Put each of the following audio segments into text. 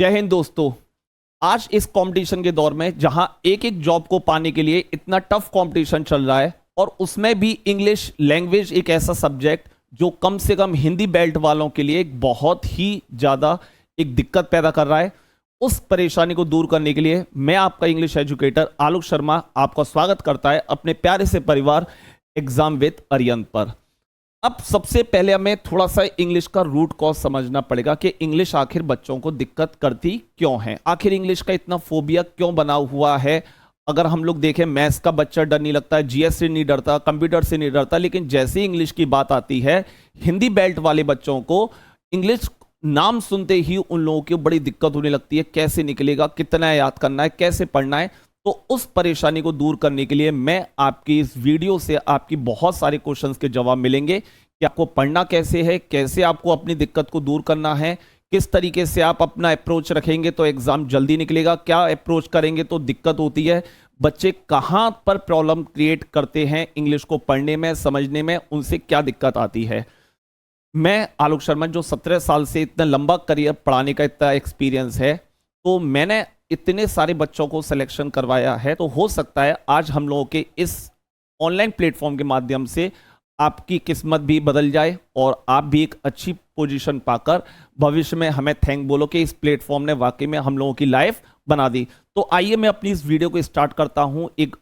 जय हिंद दोस्तों। आज इस कंपटीशन के दौर में जहां एक एक जॉब को पाने के लिए इतना टफ कंपटीशन चल रहा है और उसमें भी इंग्लिश लैंग्वेज एक ऐसा सब्जेक्ट जो कम से कम हिंदी बेल्ट वालों के लिए एक बहुत ही ज़्यादा एक दिक्कत पैदा कर रहा है, उस परेशानी को दूर करने के लिए मैं आपका इंग्लिश एजुकेटर आलोक शर्मा आपका स्वागत करता है अपने प्यारे से परिवार एग्जाम विद अरियन पर। अब सबसे पहले हमें थोड़ा सा इंग्लिश का रूट कॉज समझना पड़ेगा कि इंग्लिश आखिर बच्चों को दिक्कत करती क्यों है, आखिर इंग्लिश का इतना फोबिया क्यों बना हुआ है। अगर हम लोग देखें मैथ्स का बच्चा डर नहीं लगता है, जीएस से नहीं डरता, कंप्यूटर से नहीं डरता, लेकिन जैसे ही इंग्लिश की बात आती है हिंदी बेल्ट वाले बच्चों को इंग्लिश नाम सुनते ही उन लोगों की बड़ी दिक्कत होने लगती है। कैसे निकलेगा, कितना याद करना है, कैसे पढ़ना है। तो उस परेशानी को दूर करने के लिए मैं आपकी इस वीडियो से आपकी बहुत सारे क्वेश्चंस के जवाब मिलेंगे कि आपको पढ़ना कैसे है, कैसे आपको अपनी दिक्कत को दूर करना है, किस तरीके से आप अपना अप्रोच रखेंगे तो एग्जाम जल्दी निकलेगा, क्या अप्रोच करेंगे तो दिक्कत होती है, बच्चे कहां पर प्रॉब्लम क्रिएट करते हैं इंग्लिश को पढ़ने में, समझने में, उनसे क्या दिक्कत आती है। मैं आलोक शर्मा जो 17 साल से इतना लंबा करियर पढ़ाने का इतना एक्सपीरियंस है, तो मैंने इतने सारे बच्चों को सिलेक्शन करवाया है, तो हो सकता है आज हम लोगों के इस ऑनलाइन प्लेटफॉर्म के माध्यम से आपकी किस्मत भी बदल जाए और आप भी एक अच्छी पोजीशन पाकर भविष्य में हमें थैंक बोलो कि इस प्लेटफॉर्म ने वाकई में हम लोगों की लाइफ बना दी। तो आइए मैं अपनी इस वीडियो को स्टार्ट करता हूं एक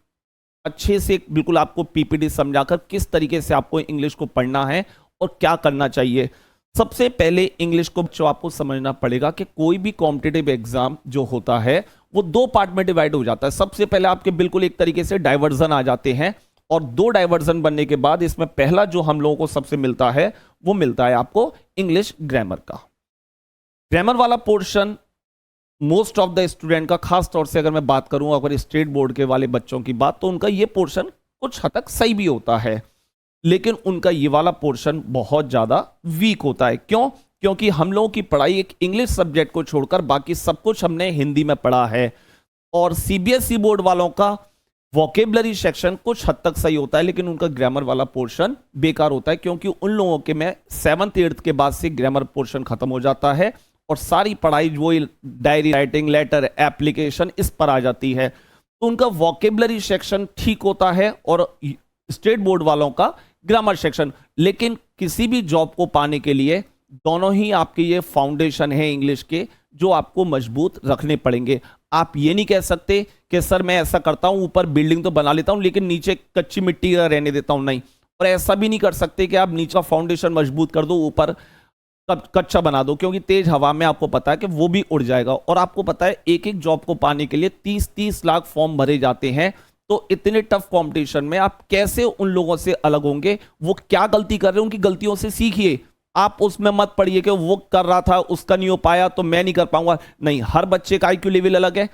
अच्छे से बिल्कुल आपको पीपीटी समझाकर किस तरीके से आपको इंग्लिश को पढ़ना है और क्या करना चाहिए। सबसे पहले इंग्लिश को जो आपको समझना पड़ेगा कि कोई भी कॉम्पिटिटिव एग्जाम जो होता है वो दो पार्ट में डिवाइड हो जाता है। सबसे पहले आपके बिल्कुल एक तरीके से डाइवर्जन आ जाते हैं और दो डाइवर्जन बनने के बाद इसमें पहला जो हम लोगों को सबसे मिलता है वो मिलता है आपको इंग्लिश ग्रामर का। ग्रामर वाला portion most of the student का, खास तौर से अगर मैं बात करूं अगर स्टेट बोर्ड के वाले बच्चों की बात, तो उनका ये पोर्शन कुछ हद तक सही भी होता है, लेकिन उनका ये वाला पोर्शन बहुत ज्यादा वीक होता है। क्यों? क्योंकि हम लोगों की पढ़ाई एक इंग्लिश सब्जेक्ट को छोड़कर बाकी सब कुछ हमने हिंदी में पढ़ा है और सीबीएसई बोर्ड वालों का वोकेबलरी सेक्शन कुछ हद तक सही होता है, लेकिन उनका ग्रामर वाला पोर्शन बेकार होता है क्योंकि उन लोगों के में 7th 8th के बाद से ग्रामर पोर्शन खत्म हो जाता है और सारी पढ़ाई वो डायरी राइटिंग, लेटर, एप्लीकेशन इस पर आ जाती है। तो उनका वोकेबलरी सेक्शन ठीक होता है और स्टेट बोर्ड वालों का ग्रामर सेक्शन। लेकिन किसी भी जॉब को पाने के लिए दोनों ही आपके ये फाउंडेशन है इंग्लिश के जो आपको मजबूत रखने पड़ेंगे। आप ये नहीं कह सकते कि सर मैं ऐसा करता हूं, ऊपर बिल्डिंग तो बना लेता हूं लेकिन नीचे कच्ची मिट्टी रहने देता हूं, नहीं। और ऐसा भी नहीं कर सकते कि आप नीचे फाउंडेशन मजबूत कर दो, ऊपर कच्चा बना दो, क्योंकि तेज हवा में आपको पता है कि वो भी उड़ जाएगा। और आपको पता है एक एक जॉब को पाने के लिए 30-30 लाख फॉर्म भरे जाते हैं। तो इतने टफ कंपटीशन में आप कैसे उन लोगों से अलग होंगे, वो क्या गलती कर रहे हैं उनकी गलतियों से सीखिए। आप उसमें मत पड़िए कि वो कर रहा था उसका नहीं हो पाया तो मैं नहीं कर पाऊंगा, नहीं। हर बच्चे का आईक्यू लेवल अलग है,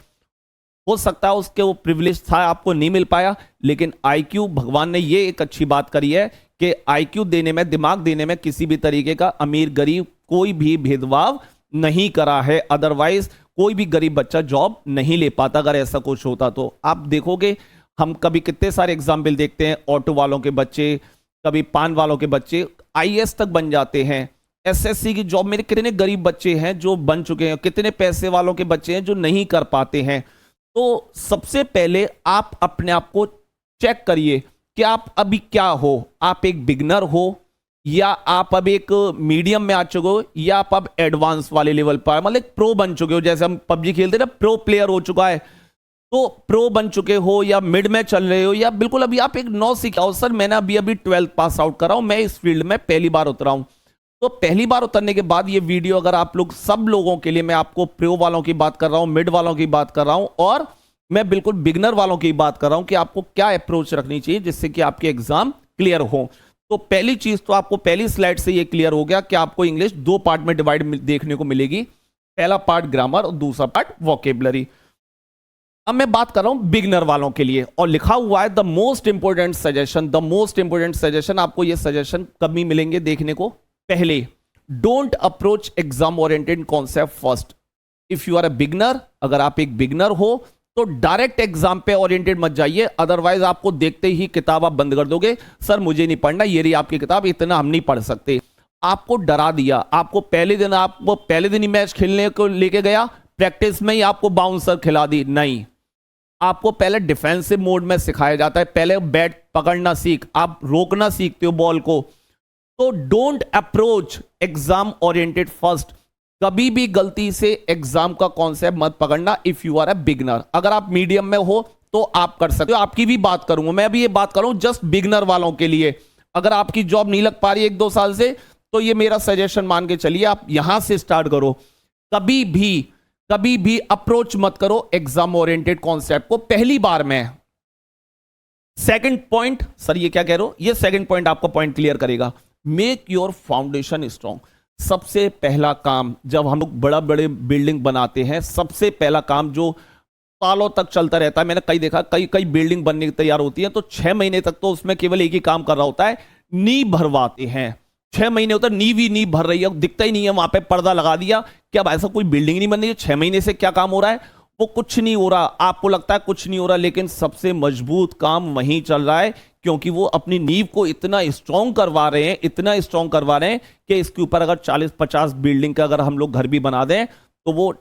हो सकता है उसके वो प्रिविलेज था आपको नहीं मिल पाया, लेकिन आईक्यू भगवान ने ये एक अच्छी बात करी है कि आईक्यू देने में, दिमाग देने में किसी भी तरीके का अमीर गरीब कोई भी भेदभाव नहीं करा है। अदरवाइज कोई भी गरीब बच्चा जॉब नहीं ले पाता अगर ऐसा कुछ होता। तो आप देखोगे हम कभी कितने सारे एग्जाम्पल देखते हैं, ऑटो वालों के बच्चे, कभी पान वालों के बच्चे आईएएस तक बन जाते हैं। एसएससी की जॉब मेरे कितने गरीब बच्चे हैं जो बन चुके हैं, कितने पैसे वालों के बच्चे हैं जो नहीं कर पाते हैं। तो सबसे पहले आप अपने आप को चेक करिए कि आप अभी क्या हो, आप एक बिगनर हो या आप अब एक मीडियम में आ चुके हो या आप अब एडवांस वाले लेवल पर मतलब प्रो बन चुके हो। जैसे हम पबजी खेलते ना, प्रो प्लेयर हो चुका है, तो प्रो बन चुके हो या मिड में चल रहे हो या बिल्कुल अभी आप एक नौ सीखा हो। सर मैंने अभी 12th पास आउट करा हूं, मैं इस फील्ड में पहली बार उतरा हूं। तो पहली बार उतरने के बाद ये वीडियो अगर आप लोग सब लोगों के लिए, मैं आपको प्रो वालों की बात कर रहा हूं, मिड वालों की बात कर रहा हूं और मैं बिल्कुल बिगनर वालों की बात कर रहा हूं कि आपको क्या अप्रोच रखनी चाहिए जिससे कि आपके एग्जाम क्लियर हो। तो पहली चीज तो आपको पहली स्लाइड से ये क्लियर हो गया कि आपको इंग्लिश दो पार्ट में डिवाइड देखने को मिलेगी। पहला पार्ट ग्रामर और दूसरा पार्ट वोकेबलरी। अब मैं बात कर रहा हूं बिगनर वालों के लिए और लिखा हुआ है the most important suggestion. The most important suggestion, आपको ये सजेशन कभी मिलेंगे देखने को। पहले, don't approach exam oriented concept first. If you are a beginner, अगर आप एक बिगनर हो तो डायरेक्ट एग्जाम पे ओरिएंटेड मत जाइए, अदरवाइज आपको देखते ही किताब आप बंद कर दोगे। सर मुझे नहीं पढ़ना, ये रही आपकी किताब, इतना हम नहीं पढ़ सकते। आपको डरा दिया, आपको पहले दिन ही मैच खेलने को लेके गया, प्रैक्टिस में ही आपको बाउंसर खिला दी, नहीं, आपको पहले डिफेंसिव मोड में सिखाया जाता है। पहले बैट पकड़ना सीख, आप रोकना सीखते हो बॉल को। तो don't approach exam oriented first. कभी भी गलती से एग्जाम का कॉन्सेप्ट मत पकड़ना if you are a beginner. अगर आप मीडियम में हो तो आप कर सकते हो, आपकी भी बात करूंगा मैं, भी ये बात करूं जस्ट बिगनर वालों के लिए। अगर आपकी जॉब नहीं लग पा रही 1-2 साल से, तो ये मेरा सजेशन मान के चलिए, आप यहां से स्टार्ट करो। कभी भी अप्रोच मत करो एग्जाम ओरिएंटेड कॉन्सेप्ट को पहली बार में। सेकंड पॉइंट, सर ये क्या कह रहे हो, ये सेकंड पॉइंट आपका पॉइंट क्लियर करेगा। Make your foundation strong. सबसे पहला काम, जब हम लोग बड़ा बड़े बिल्डिंग बनाते हैं, सबसे पहला काम जो सालों तक चलता रहता है, मैंने कई देखा, कई बिल्डिंग बनने की तैयार होती है तो 6 महीने तक तो उसमें केवल एक ही काम कर रहा होता है, नींव भरवाते हैं। 6 महीने होता है, नींव भर रही है, दिखता ही नहीं है, वहां पे पर्दा लगा दिया, क्या ऐसा कोई बिल्डिंग नहीं बन रही है? 6 महीने से क्या काम हो रहा है? वो कुछ नहीं हो रहा। आपको लगता है कुछ नहीं हो रहा, लेकिन सबसे मजबूत काम वहीं चल रहा है, क्योंकि वो अपनी नींव को इतना स्ट्रॉन्ग करवा रहे हैं, इतना स्ट्रॉन्ग करवा रहे हैं कि इसके ऊपर अगर 40-50 बिल्डिंग का अगर हम लोग घर भी बना दें तो वो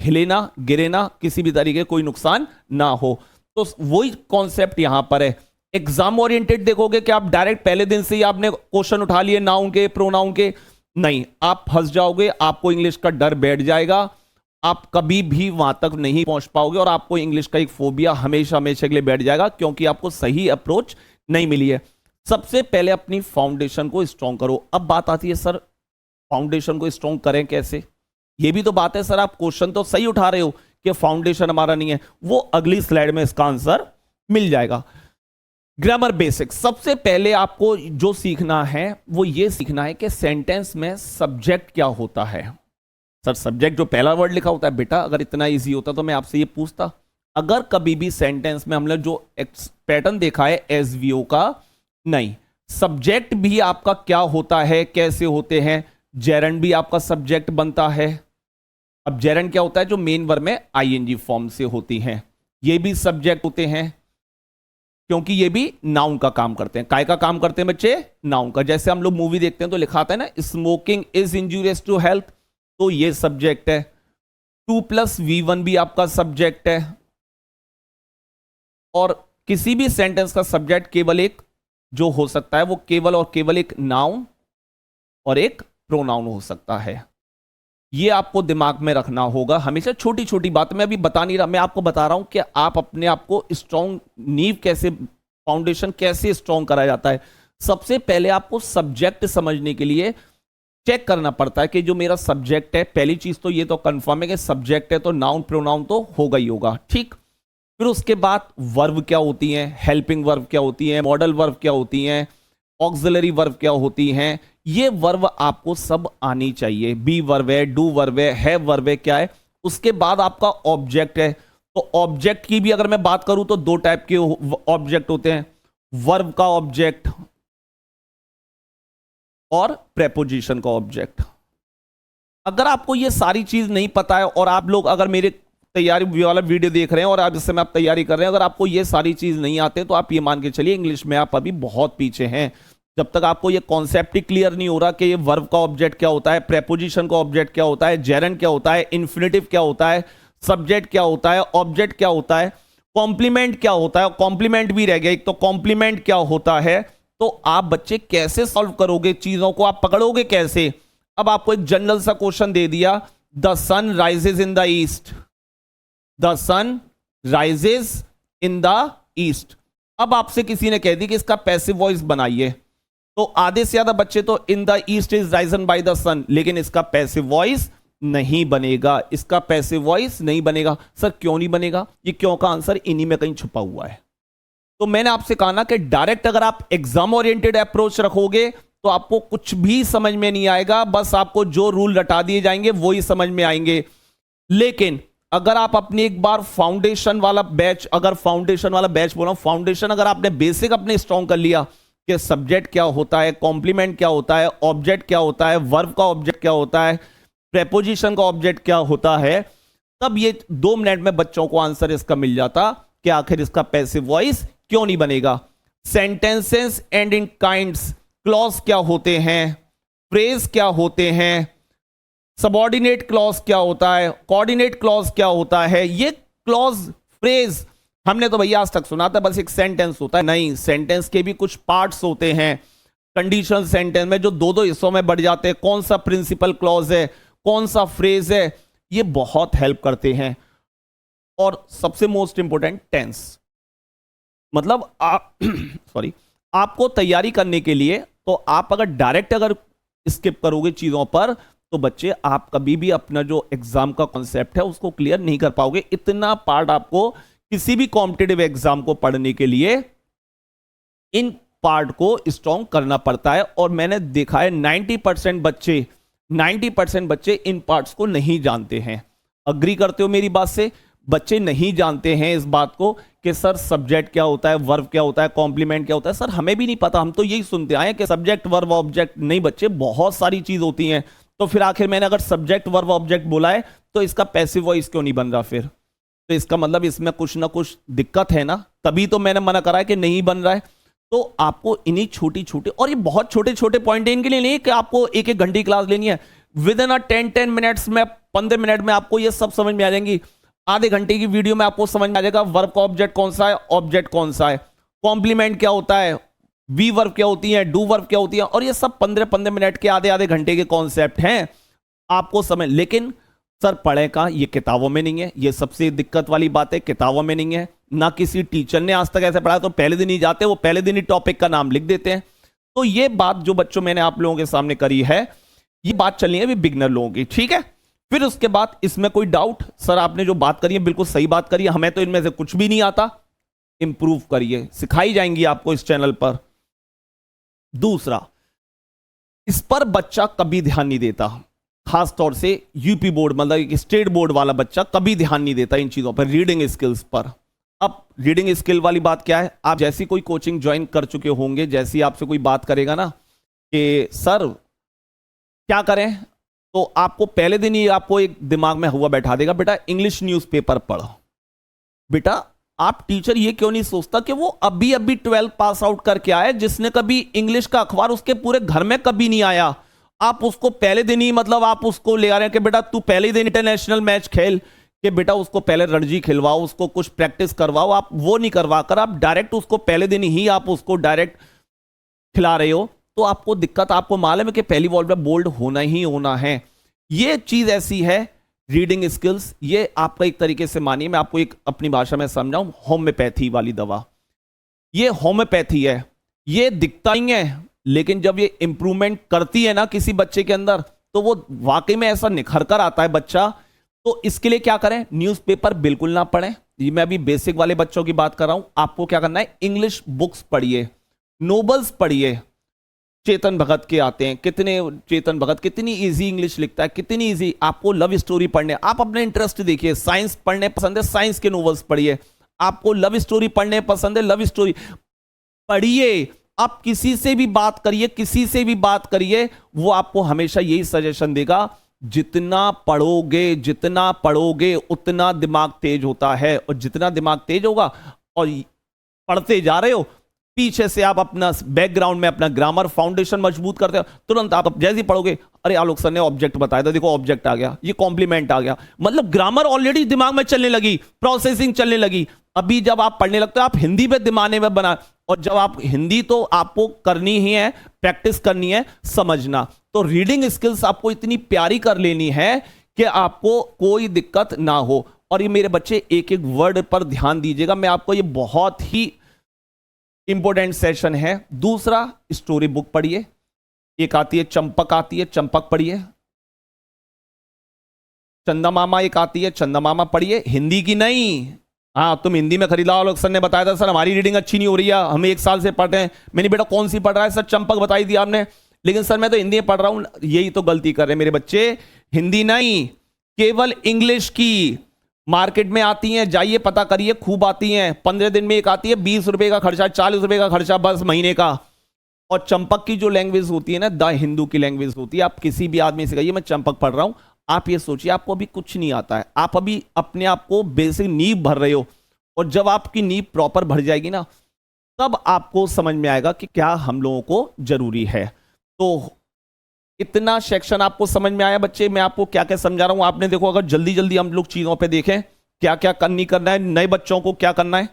हिले ना, गिरे ना, किसी भी तरीके कोई नुकसान ना हो। तो वही कॉन्सेप्ट यहां पर है। एग्जाम ओरिएंटेड देखोगे कि आप डायरेक्ट पहले दिन से ही आपने क्वेश्चन उठा लिए नाउन के, प्रोनाउन के, नहीं, आप फंस जाओगे, आपको इंग्लिश का डर बैठ जाएगा, आप कभी भी वहां तक नहीं पहुंच पाओगे और आपको इंग्लिश का एक फोबिया हमेशा हमेशा के लिए बैठ जाएगा, क्योंकि आपको सही अप्रोच नहीं मिली है। सबसे पहले अपनी फाउंडेशन को स्ट्रॉन्ग करो। अब बात आती है सर फाउंडेशन को स्ट्रॉन्ग करें कैसे? ये भी तो बात है सर, आप क्वेश्चन तो सही उठा रहे हो कि फाउंडेशन हमारा नहीं है, वो अगली स्लाइड में इसका आंसर मिल जाएगा। ग्रामर बेसिक्स, सबसे पहले आपको जो सीखना है वो ये सीखना है कि सेंटेंस में सब्जेक्ट क्या होता है। सर सब्जेक्ट जो पहला वर्ड लिखा होता है, बेटा अगर इतना इजी होता तो मैं आपसे ये पूछता। अगर कभी भी सेंटेंस में हमने जो पैटर्न देखा है एसवीओ का, नहीं, सब्जेक्ट भी आपका क्या होता है, कैसे होते हैं, जेरंड भी आपका सब्जेक्ट बनता है। अब जेरंड क्या होता है? जो मेन वर्ब में आईएनजी फॉर्म से होती हैं, ये भी सब्जेक्ट होते हैं, क्योंकि ये भी नाउन का काम करते हैं। काय का काम करते हैं बच्चे? नाउन का। जैसे हम लोग मूवी देखते हैं तो लिखा आता है ना, smoking is injurious to health, तो ये सब्जेक्ट है। 2+V1 भी आपका सब्जेक्ट है। और किसी भी सेंटेंस का सब्जेक्ट केवल एक जो हो सकता है वो केवल और केवल एक नाउन और एक प्रोनाउन हो सकता है। ये आपको दिमाग में रखना होगा हमेशा। छोटी छोटी बात मैं अभी बता नहीं रहा, मैं आपको बता रहा हूं कि आप अपने आप को स्ट्रॉन्ग नींव कैसे, फाउंडेशन कैसे स्ट्रॉन्ग करा जाता है। सबसे पहले आपको सब्जेक्ट समझने के लिए चेक करना पड़ता है कि जो मेरा सब्जेक्ट है, पहली चीज तो ये तो कंफर्म है कि सब्जेक्ट है तो नाउन प्रोनाउन तो होगा ही होगा, ठीक। फिर उसके बाद वर्ब क्या होती हैं, हेल्पिंग वर्ब क्या होती हैं, मॉडल वर्ब क्या होती हैं, ऑक्सिलरी वर्ब क्या होती हैं, ये वर्ब आपको सब आनी चाहिए। बी वर्ब है, डू वर्ब है वर्ब है, क्या है। उसके बाद आपका ऑब्जेक्ट है। तो ऑब्जेक्ट की भी अगर मैं बात करूं तो 2 टाइप के ऑब्जेक्ट होते हैं, वर्ब का ऑब्जेक्ट और प्रेपोजिशन का ऑब्जेक्ट। अगर आपको ये सारी चीज नहीं पता है और आप लोग अगर मेरे तैयारी वाला वीडियो देख रहे हैं और आप इस समय आप तैयारी कर रहे हैं, अगर आपको ये सारी चीज नहीं आते तो आप ये मान के चलिए इंग्लिश में आप अभी बहुत पीछे हैं। जब तक आपको ये कॉन्सेप्ट ही क्लियर नहीं हो रहा कि ये वर्ब का ऑब्जेक्ट क्या होता है, प्रेपोजिशन का ऑब्जेक्ट क्या होता है, जेरंड क्या होता है, इन्फिनेटिव क्या होता है, सब्जेक्ट क्या होता है, ऑब्जेक्ट क्या होता है, कॉम्प्लीमेंट क्या होता है, कॉम्प्लीमेंट भी रह गया एक, तो कॉम्प्लीमेंट क्या होता है, तो आप बच्चे कैसे सॉल्व करोगे, चीजों को आप पकड़ोगे कैसे। अब आपको एक जनरल सा क्वेश्चन दे दिया, the sun rises in the east, the sun rises in the east. अब आपसे किसी ने कह दी कि इसका पैसिव वॉइस बनाइए, तो आधे से ज्यादा बच्चे तो in the east is risen by the sun, लेकिन इसका पैसिव वॉइस नहीं बनेगा, इसका पैसिव वॉइस नहीं बनेगा। सर क्यों नहीं बनेगा? ये क्यों का आंसर इन्हीं में कहीं छुपा हुआ है। तो मैंने आपसे कहा ना कि डायरेक्ट अगर आप एग्जाम ओरिएंटेड अप्रोच रखोगे तो आपको कुछ भी समझ में नहीं आएगा, बस आपको जो रूल रटा दिए जाएंगे वो ही समझ में आएंगे। लेकिन अगर आप अपनी एक बार फाउंडेशन वाला बैच, अगर फाउंडेशन वाला बैच बोला, फाउंडेशन अगर आपने बेसिक अपने स्ट्रॉन्ग कर लिया कि सब्जेक्ट क्या होता है, कॉम्प्लीमेंट क्या होता है, ऑब्जेक्ट क्या होता है, वर्ब का ऑब्जेक्ट क्या होता है, प्रेपोजिशन का ऑब्जेक्ट क्या होता है, तब ये 2 मिनट में बच्चों को आंसर इसका मिल जाता कि आखिर इसका पैसिव वॉइस क्यों नहीं बनेगा। Sentences and in kinds, clause क्या होते हैं, फ्रेज क्या होते हैं, सबऑर्डिनेट क्लॉज क्या होता है, कोऑर्डिनेट क्लॉज क्या होता है, ये क्लॉज फ्रेज हमने तो भैया आज तक सुना था बस एक सेंटेंस होता है, नहीं, सेंटेंस के भी कुछ पार्ट्स होते हैं। कंडीशनल सेंटेंस में जो दो दो हिस्सों में बढ़ जाते हैं, कौन सा प्रिंसिपल क्लॉज है, कौन सा फ्रेज है, ये बहुत हेल्प करते हैं। और सबसे मोस्ट इंपोर्टेंट टेंस, मतलब सॉरी, आपको तैयारी करने के लिए, तो आप अगर डायरेक्ट अगर स्किप करोगे चीजों पर, तो बच्चे आप कभी भी अपना जो एग्जाम का कॉन्सेप्ट है उसको क्लियर नहीं कर पाओगे। इतना पार्ट आपको किसी भी कॉम्पिटिटिव एग्जाम को पढ़ने के लिए इन पार्ट को स्ट्रॉन्ग करना पड़ता है। और मैंने देखा है 90% बच्चे इन पार्ट्स को नहीं जानते हैं। अग्री करते हो मेरी बात से? बच्चे नहीं जानते हैं इस बात को कि सर सब्जेक्ट क्या होता है, वर्ब क्या होता है, कॉम्प्लीमेंट क्या होता है। सर हमें भी नहीं पता, हम तो यही सुनते आए कि सब्जेक्ट वर्ब ऑब्जेक्ट। नहीं बच्चे, बहुत सारी चीज होती हैं। तो फिर आखिर मैंने अगर सब्जेक्ट वर्ब ऑब्जेक्ट बोला है तो इसका पैसिव वॉइस क्यों नहीं बन रहा फिर? तो इसका मतलब इसमें कुछ ना कुछ दिक्कत है ना, तभी तो मैंने मना करा है कि नहीं बन रहा है। तो आपको इन्हीं छोटी छोटे, और ये बहुत छोटे छोटे पॉइंट है, इनके लिए नहीं कि आपको एक एक घंटे की क्लास लेनी है। विद इन 10 मिनट्स में, 15 मिनट में आपको ये सब समझ में आ जाएंगी। आधे घंटे की वीडियो में आपको समझ में आ जाएगा वर्ब का ऑब्जेक्ट कौन सा है, ऑब्जेक्ट कौन सा है, कॉम्प्लीमेंट क्या होता है, वी वर्ब क्या होती है, डू वर्ब क्या होती है। और ये सब 15 मिनट के, आधे आधे घंटे के कॉन्सेप्ट हैं, आपको समझ। लेकिन सर पढ़े का, ये किताबों में नहीं है। ये सबसे दिक्कत वाली बात है, किताबों में नहीं है, ना किसी टीचर ने आज तक ऐसे पढ़ाया। तो पहले दिन ही जाते, वो पहले दिन ही टॉपिक का नाम लिख देते हैं। तो ये बात जो बच्चों मैंने आप लोगों के सामने करी है, ये बात चलनी है बिगिनर लोगों की, ठीक है। फिर उसके बाद इसमें कोई डाउट? सर आपने जो बात करी है बिल्कुल सही बात करी है, हमें तो इनमें से कुछ भी नहीं आता। इंप्रूव करिए, सिखाई जाएंगी आपको इस चैनल पर। दूसरा, इस पर बच्चा कभी ध्यान नहीं देता, खास तौर से यूपी बोर्ड, मतलब स्टेट बोर्ड वाला बच्चा कभी ध्यान नहीं देता इन चीजों पर, रीडिंग स्किल्स पर। अब रीडिंग स्किल वाली बात क्या है, आप जैसी कोई कोचिंग ज्वाइन कर चुके होंगे, जैसी आपसे कोई बात करेगा ना कि सर क्या करें, तो आपको पहले दिन ही आपको एक दिमाग में हुआ बैठा देगा, बेटा इंग्लिश न्यूज़पेपर पढ़ो। बेटा आप टीचर ये क्यों नहीं सोचता कि वो अभी अभी 12th पास आउट करके आया, जिसने कभी इंग्लिश का अखबार उसके पूरे घर में कभी नहीं आया, आप उसको पहले दिन ही, मतलब आप उसको ले आ रहे हैं कि बेटा तू पहले ही दिन इंटरनेशनल मैच खेल, कि बेटा उसको पहले रणजी खिलवाओ, उसको कुछ प्रैक्टिस करवाओ। आप वो नहीं करवाकर आप डायरेक्ट उसको पहले दिन ही आप उसको डायरेक्ट खिला रहे हो, तो आपको दिक्कत, आपको मालूम है कि पहली बॉल पे बोल्ड होना ही होना है। ये चीज ऐसी है, रीडिंग स्किल्स, ये आपका एक तरीके से मानिए, मैं आपको एक अपनी भाषा में समझाऊं, होम्योपैथी वाली दवा। ये होम्योपैथी है, ये दिखता नहीं है, लेकिन जब ये इंप्रूवमेंट करती है ना किसी बच्चे के अंदर, तो वो वाकई में ऐसा निखर कर आता है बच्चा। तो इसके लिए क्या करें? न्यूज़पेपर बिल्कुल ना पढ़ें। ये मैं अभी बेसिक वाले बच्चों की बात कर रहा हूं। आपको क्या करना है? इंग्लिश बुक्स पढ़िए, नोवेल्स पढ़िए। चेतन भगत के आते हैं, कितने, चेतन भगत कितनी इजी इंग्लिश लिखता है, कितनी इजी। आपको लव स्टोरी पढ़ने, आप अपने इंटरेस्ट देखिए, साइंस पढ़ने पसंद है, साइंस के नोवेल्स पढ़िए। आपको लव स्टोरी पढ़ने पसंद है, लव स्टोरी पढ़िए। आप किसी से भी बात करिए, किसी से भी बात करिए, वो आपको हमेशा यही सजेशन देगा, जितना पढ़ोगे उतना दिमाग तेज होता है, और जितना दिमाग तेज होगा और पढ़ते जा रहे हो, पीछे से आप अपना बैकग्राउंड में अपना ग्रामर फाउंडेशन मजबूत करते हो, तुरंत आप जैसे ही पढ़ोगे, अरे आलोक सर ने ऑब्जेक्ट बताया था, देखो ऑब्जेक्ट आ गया, ये कॉम्प्लीमेंट आ गया, मतलब ग्रामर ऑलरेडी दिमाग में चलने लगी, प्रोसेसिंग चलने लगी। अभी जब आप पढ़ने लगते हो, आप हिंदी पे दिमाग में बना, और जब आप हिंदी तो आपको करनी ही है, प्रैक्टिस करनी है, समझना। तो रीडिंग स्किल्स आपको इतनी प्यारी कर लेनी है कि आपको कोई दिक्कत ना हो। और ये मेरे बच्चे एक एक वर्ड पर ध्यान दीजिएगा, मैं आपको, ये बहुत ही इंपॉर्टेंट सेशन है। दूसरा, स्टोरी बुक पढ़िए, एक आती है चंपक, आती है चंपक पढ़िए। चंदा मामा एक आती है, चंदा मामा पढ़िए, हिंदी की नहीं। हाँ तुम हिंदी में खरीदा, आलोक सर ने बताया था, सर हमारी रीडिंग अच्छी नहीं हो रही है, हम 1 साल से पढ़ रहे हैं। मैंने बेटा कौन सी पढ़ रहा है? सर चंपक बताई दी आपने, लेकिन सर मैं तो हिंदी में पढ़ रहा हूं। यही तो गलती कर रहे हैं मेरे बच्चे, हिंदी नहीं, केवल इंग्लिश की। मार्केट में आती हैं, जाइए पता करिए, खूब आती हैं। 15 दिन में एक आती है, 20 रुपए का खर्चा, 40 रुपए का खर्चा बस महीने का। और चंपक की जो लैंग्वेज होती है ना, द हिंदू की लैंग्वेज होती है। आप किसी भी आदमी से कहिए मैं चंपक पढ़ रहा हूं, आप ये सोचिए आपको अभी कुछ नहीं आता है, आप अभी अपने आप को बेसिक नींव भर रहे हो। और जब आपकी नींव प्रॉपर भर जाएगी ना, तब आपको समझ में आएगा कि क्या हम लोगों को जरूरी है। तो इतना सेक्शन आपको समझ में आया बच्चे? मैं आपको क्या क्या समझा रहा हूं आपने देखो, अगर जल्दी जल्दी हम लोग चीजों पे देखें क्या क्या करनी करना है, नए बच्चों को क्या करना है।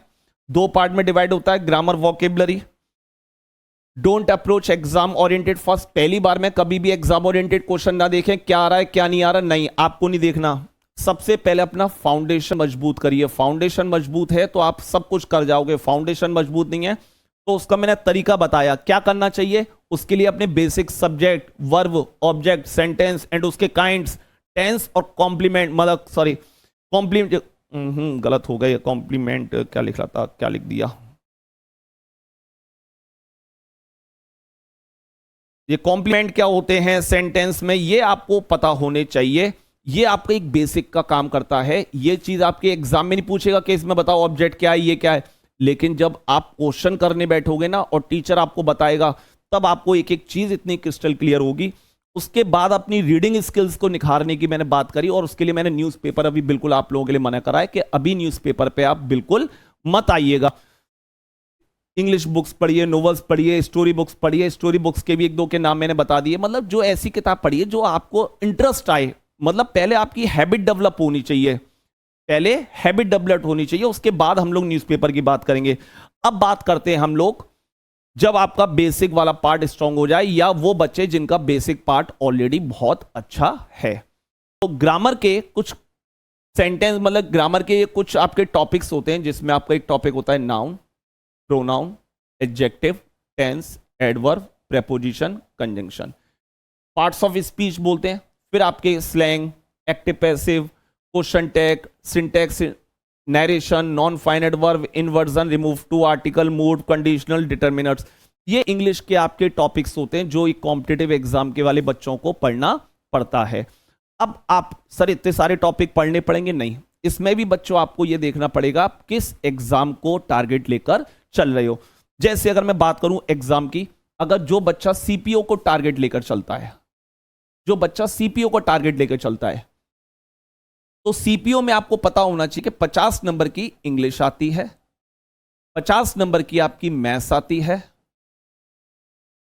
दो पार्ट में डिवाइड होता है, grammar vocabulary. Don't approach exam oriented first. पहली बार में कभी भी एग्जाम ओरिएंटेड क्वेश्चन ना देखें, क्या आ रहा है क्या नहीं आ रहा, नहीं आपको नहीं देखना। सबसे पहले अपना फाउंडेशन मजबूत करिए। फाउंडेशन मजबूत है तो आप सब कुछ कर जाओगे, फाउंडेशन मजबूत नहीं है तो उसका मैंने तरीका बताया क्या करना चाहिए। उसके लिए अपने basic subject, verb, object, sentence and उसके काइंड्स, टेंस और कॉम्प्लीमेंट, मतलब सॉरी कॉम्प्लीमेंट, गलत हो गया, कॉम्प्लीमेंट क्या लिख रहा था, क्या लिख दिया, ये कॉम्प्लीमेंट क्या होते हैं सेंटेंस में, ये आपको पता होने चाहिए। ये आपका एक बेसिक का काम करता है। ये चीज आपके एग्जाम में नहीं पूछेगा कि इसमें बताओ ऑब्जेक्ट क्या है, ये क्या है, लेकिन जब आप क्वेश्चन करने बैठोगे ना और टीचर आपको बताएगा, तब आपको एक एक चीज इतनी क्रिस्टल क्लियर होगी। उसके बाद अपनी रीडिंग स्किल्स को निखारने की मैंने बात करी, और उसके लिए मैंने न्यूज़पेपर अभी बिल्कुल आप लोगों के लिए मना करा है कि अभी न्यूज़पेपर पे आप बिल्कुल मत आइएगा। इंग्लिश बुक्स पढ़िए, नोवेल्स पढ़िए, स्टोरी बुक्स पढ़िए। स्टोरी बुक्स के भी एक दो के नाम मैंने बता दिए। मतलब जो ऐसी किताब पढ़िए जो आपको इंटरेस्ट आए, मतलब पहले आपकी हैबिट डेवलप होनी चाहिए, पहले हैबिट डेवलप होनी चाहिए, उसके बाद हम लोग न्यूज़पेपर की बात करेंगे। अब बात करते हैं हम लोग जब आपका बेसिक वाला पार्ट स्ट्रांग हो जाए, या वो बच्चे जिनका बेसिक पार्ट ऑलरेडी बहुत अच्छा है। तो ग्रामर के कुछ सेंटेंस, मतलब ग्रामर के कुछ आपके टॉपिक्स होते हैं, जिसमें आपका एक टॉपिक होता है noun, pronoun, adjective, tense, adverb, preposition, conjunction, parts of speech बोलते हैं। फिर आपके slang, active passive, question tag, syntax, narration, non finite verb, inversion, remove to, article, mood, conditional, determiners. ये इंग्लिश के आपके टॉपिक्स होते हैं जो एक कॉम्पिटिटिव एग्जाम के वाले बच्चों को पढ़ना पड़ता है। अब आप सर इतने सारे टॉपिक पढ़ने पड़ेंगे, नहीं, इसमें भी बच्चों आपको यह देखना पड़ेगा आप किस एग्जाम को टारगेट लेकर चल रहे हो। जैसे अगर मैं बात करूं एग्जाम की, अगर जो बच्चा सीपीओ को टारगेट लेकर चलता है, जो बच्चा सीपीओ को टारगेट लेकर चलता है, तो सीपीओ में आपको पता होना चाहिए कि 50 नंबर की इंग्लिश आती है, 50 नंबर की आपकी मैथ्स आती है,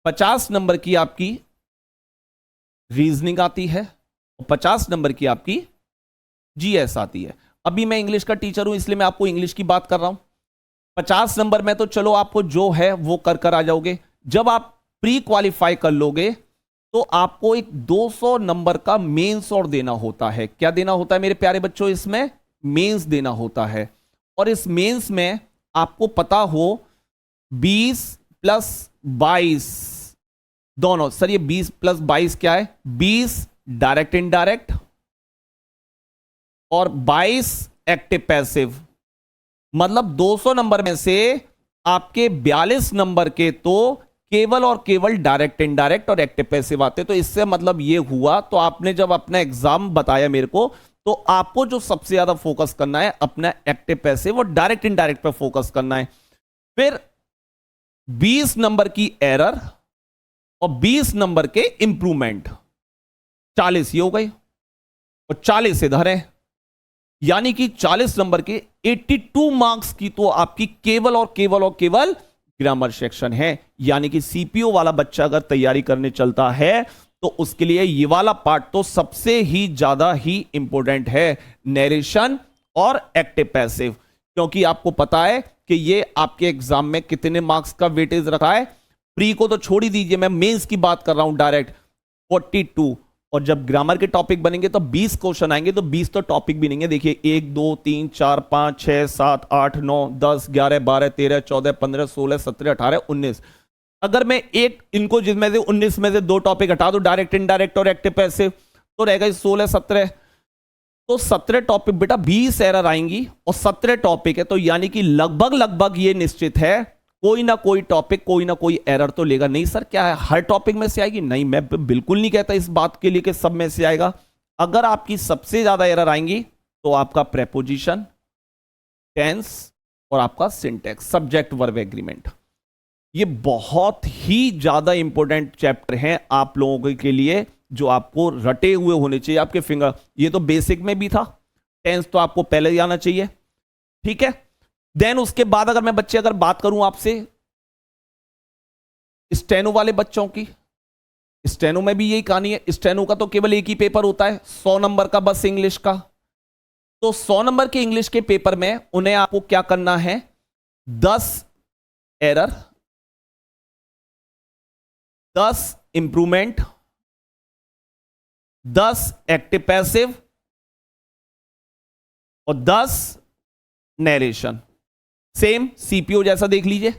50 नंबर की आपकी रीजनिंग आती है, और 50 नंबर की आपकी जीएस आती है। अभी मैं इंग्लिश का टीचर हूं इसलिए मैं आपको इंग्लिश की बात कर रहा हूं। 50 नंबर में तो चलो आपको जो है वो कर आ जाओगे। जब आप प्री क्वालिफाई कर लोगे तो आपको एक 200 नंबर का मेंस और देना होता है। क्या देना होता है मेरे प्यारे बच्चों? इसमें मेंस देना होता है। और इस मेंस में आपको पता हो 20 प्लस 22 दोनों। सर ये 20 प्लस 22 क्या है? 20 डायरेक्ट इनडायरेक्ट और 22 एक्टिव पैसिव। मतलब 200 नंबर में से आपके 42 नंबर के तो केवल और केवल डायरेक्ट इनडायरेक्ट और एक्टिव पैसिव आते। तो इससे मतलब ये हुआ, तो आपने जब अपना एग्जाम बताया मेरे को, तो आपको जो सबसे ज्यादा फोकस करना है अपना एक्टिव पैसिव और डायरेक्ट इनडायरेक्ट पे फोकस करना है। फिर 20 नंबर की एरर और 20 नंबर के इंप्रूवमेंट, 40 ये हो गई और 40 इधर है, यानी कि 40 नंबर के 82 मार्क्स की तो आपकी केवल और केवल और केवल ग्रामर सेक्शन है। यानी कि सीपीओ वाला बच्चा अगर तैयारी करने चलता है तो उसके लिए ये वाला पार्ट तो सबसे ही ज्यादा ही इंपॉर्टेंट है, नरेशन और एक्टिव पैसिव। क्योंकि आपको पता है कि ये आपके एग्जाम में कितने मार्क्स का वेटेज रखा है। प्री को तो छोड़ ही दीजिए, मैं मेंस की बात कर रहा हूं, डायरेक्ट 42। और जब ग्रामर के टॉपिक बनेंगे तो 20 क्वेश्चन आएंगे, तो 20 तो टॉपिक भी नहीं है। देखिए 1 2 3 4 5 6 7 8 9 10 11 12 13 14 15 16 17 18 19। अगर मैं एक इनको जिसमें से 19 में से 2 टॉपिक हटा दूं, डायरेक्ट इनडायरेक्ट और एक्टिव पैसिव, तो रहेगा 16 17। तो 17 टॉपिक बेटा 20 एरर आएंगी और 17 टॉपिक है, तो यानी कि लगभग लगभग ये निश्चित है कोई ना कोई टॉपिक कोई ना कोई एरर तो लेगा। नहीं सर क्या है हर टॉपिक में से आएगी? नहीं, मैं बिल्कुल नहीं कहता इस बात के लिए कि सब में से आएगा। अगर आपकी सबसे ज्यादा एरर आएंगी तो आपका प्रेपोजिशन, टेंस और आपका सिंटैक्स, सब्जेक्ट वर्ब एग्रीमेंट, ये बहुत ही ज्यादा इंपॉर्टेंट चैप्टर हैं आप लोगों के लिए, जो आपको रटे हुए होने चाहिए आपके फिंगर। ये तो बेसिक में भी था, टेंस तो आपको पहले ही आना चाहिए, ठीक है। देन उसके बाद अगर मैं बच्चे अगर बात करूं आपसे स्टेनो वाले बच्चों की, स्टेनो में भी यही कहानी है। स्टेनो का तो केवल एक ही पेपर होता है 100 नंबर का, बस इंग्लिश का। तो 100 नंबर के इंग्लिश के पेपर में उन्हें आपको क्या करना है, 10 एरर, 10 इंप्रूवमेंट, 10 एक्टिव पैसिव और 10 नरेशन। सेम सीपीओ जैसा देख लीजिए,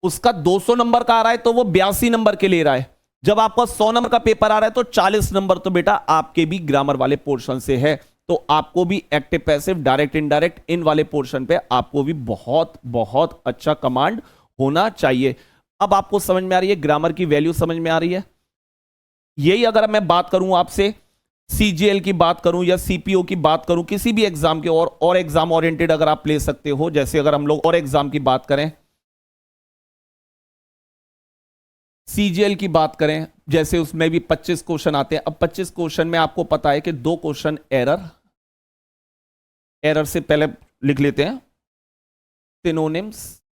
उसका 200 नंबर का आ रहा है तो वो 82 नंबर के ले रहा है। जब आपका 100 नंबर का पेपर आ रहा है तो 40 नंबर तो बेटा आपके भी ग्रामर वाले पोर्शन से है। तो आपको भी एक्टिव पैसिव डायरेक्ट इनडायरेक्ट इन वाले पोर्शन पे आपको भी बहुत बहुत अच्छा कमांड होना चाहिए। अब आपको समझ में आ रही है, ग्रामर की वैल्यू समझ में आ रही है। यही अगर मैं बात करूं आपसे, सीजीएल की बात करूं या सीपीओ की बात करूं, किसी भी एग्जाम के और एग्जाम ओरिएंटेड अगर आप ले सकते हो, जैसे अगर हम लोग और एग्जाम की बात करें, सीजीएल की बात करें, जैसे उसमें भी 25 क्वेश्चन आते हैं। अब 25 क्वेश्चन में आपको पता है कि 2 क्वेश्चन एरर से पहले लिख लेते हैं, synonyms,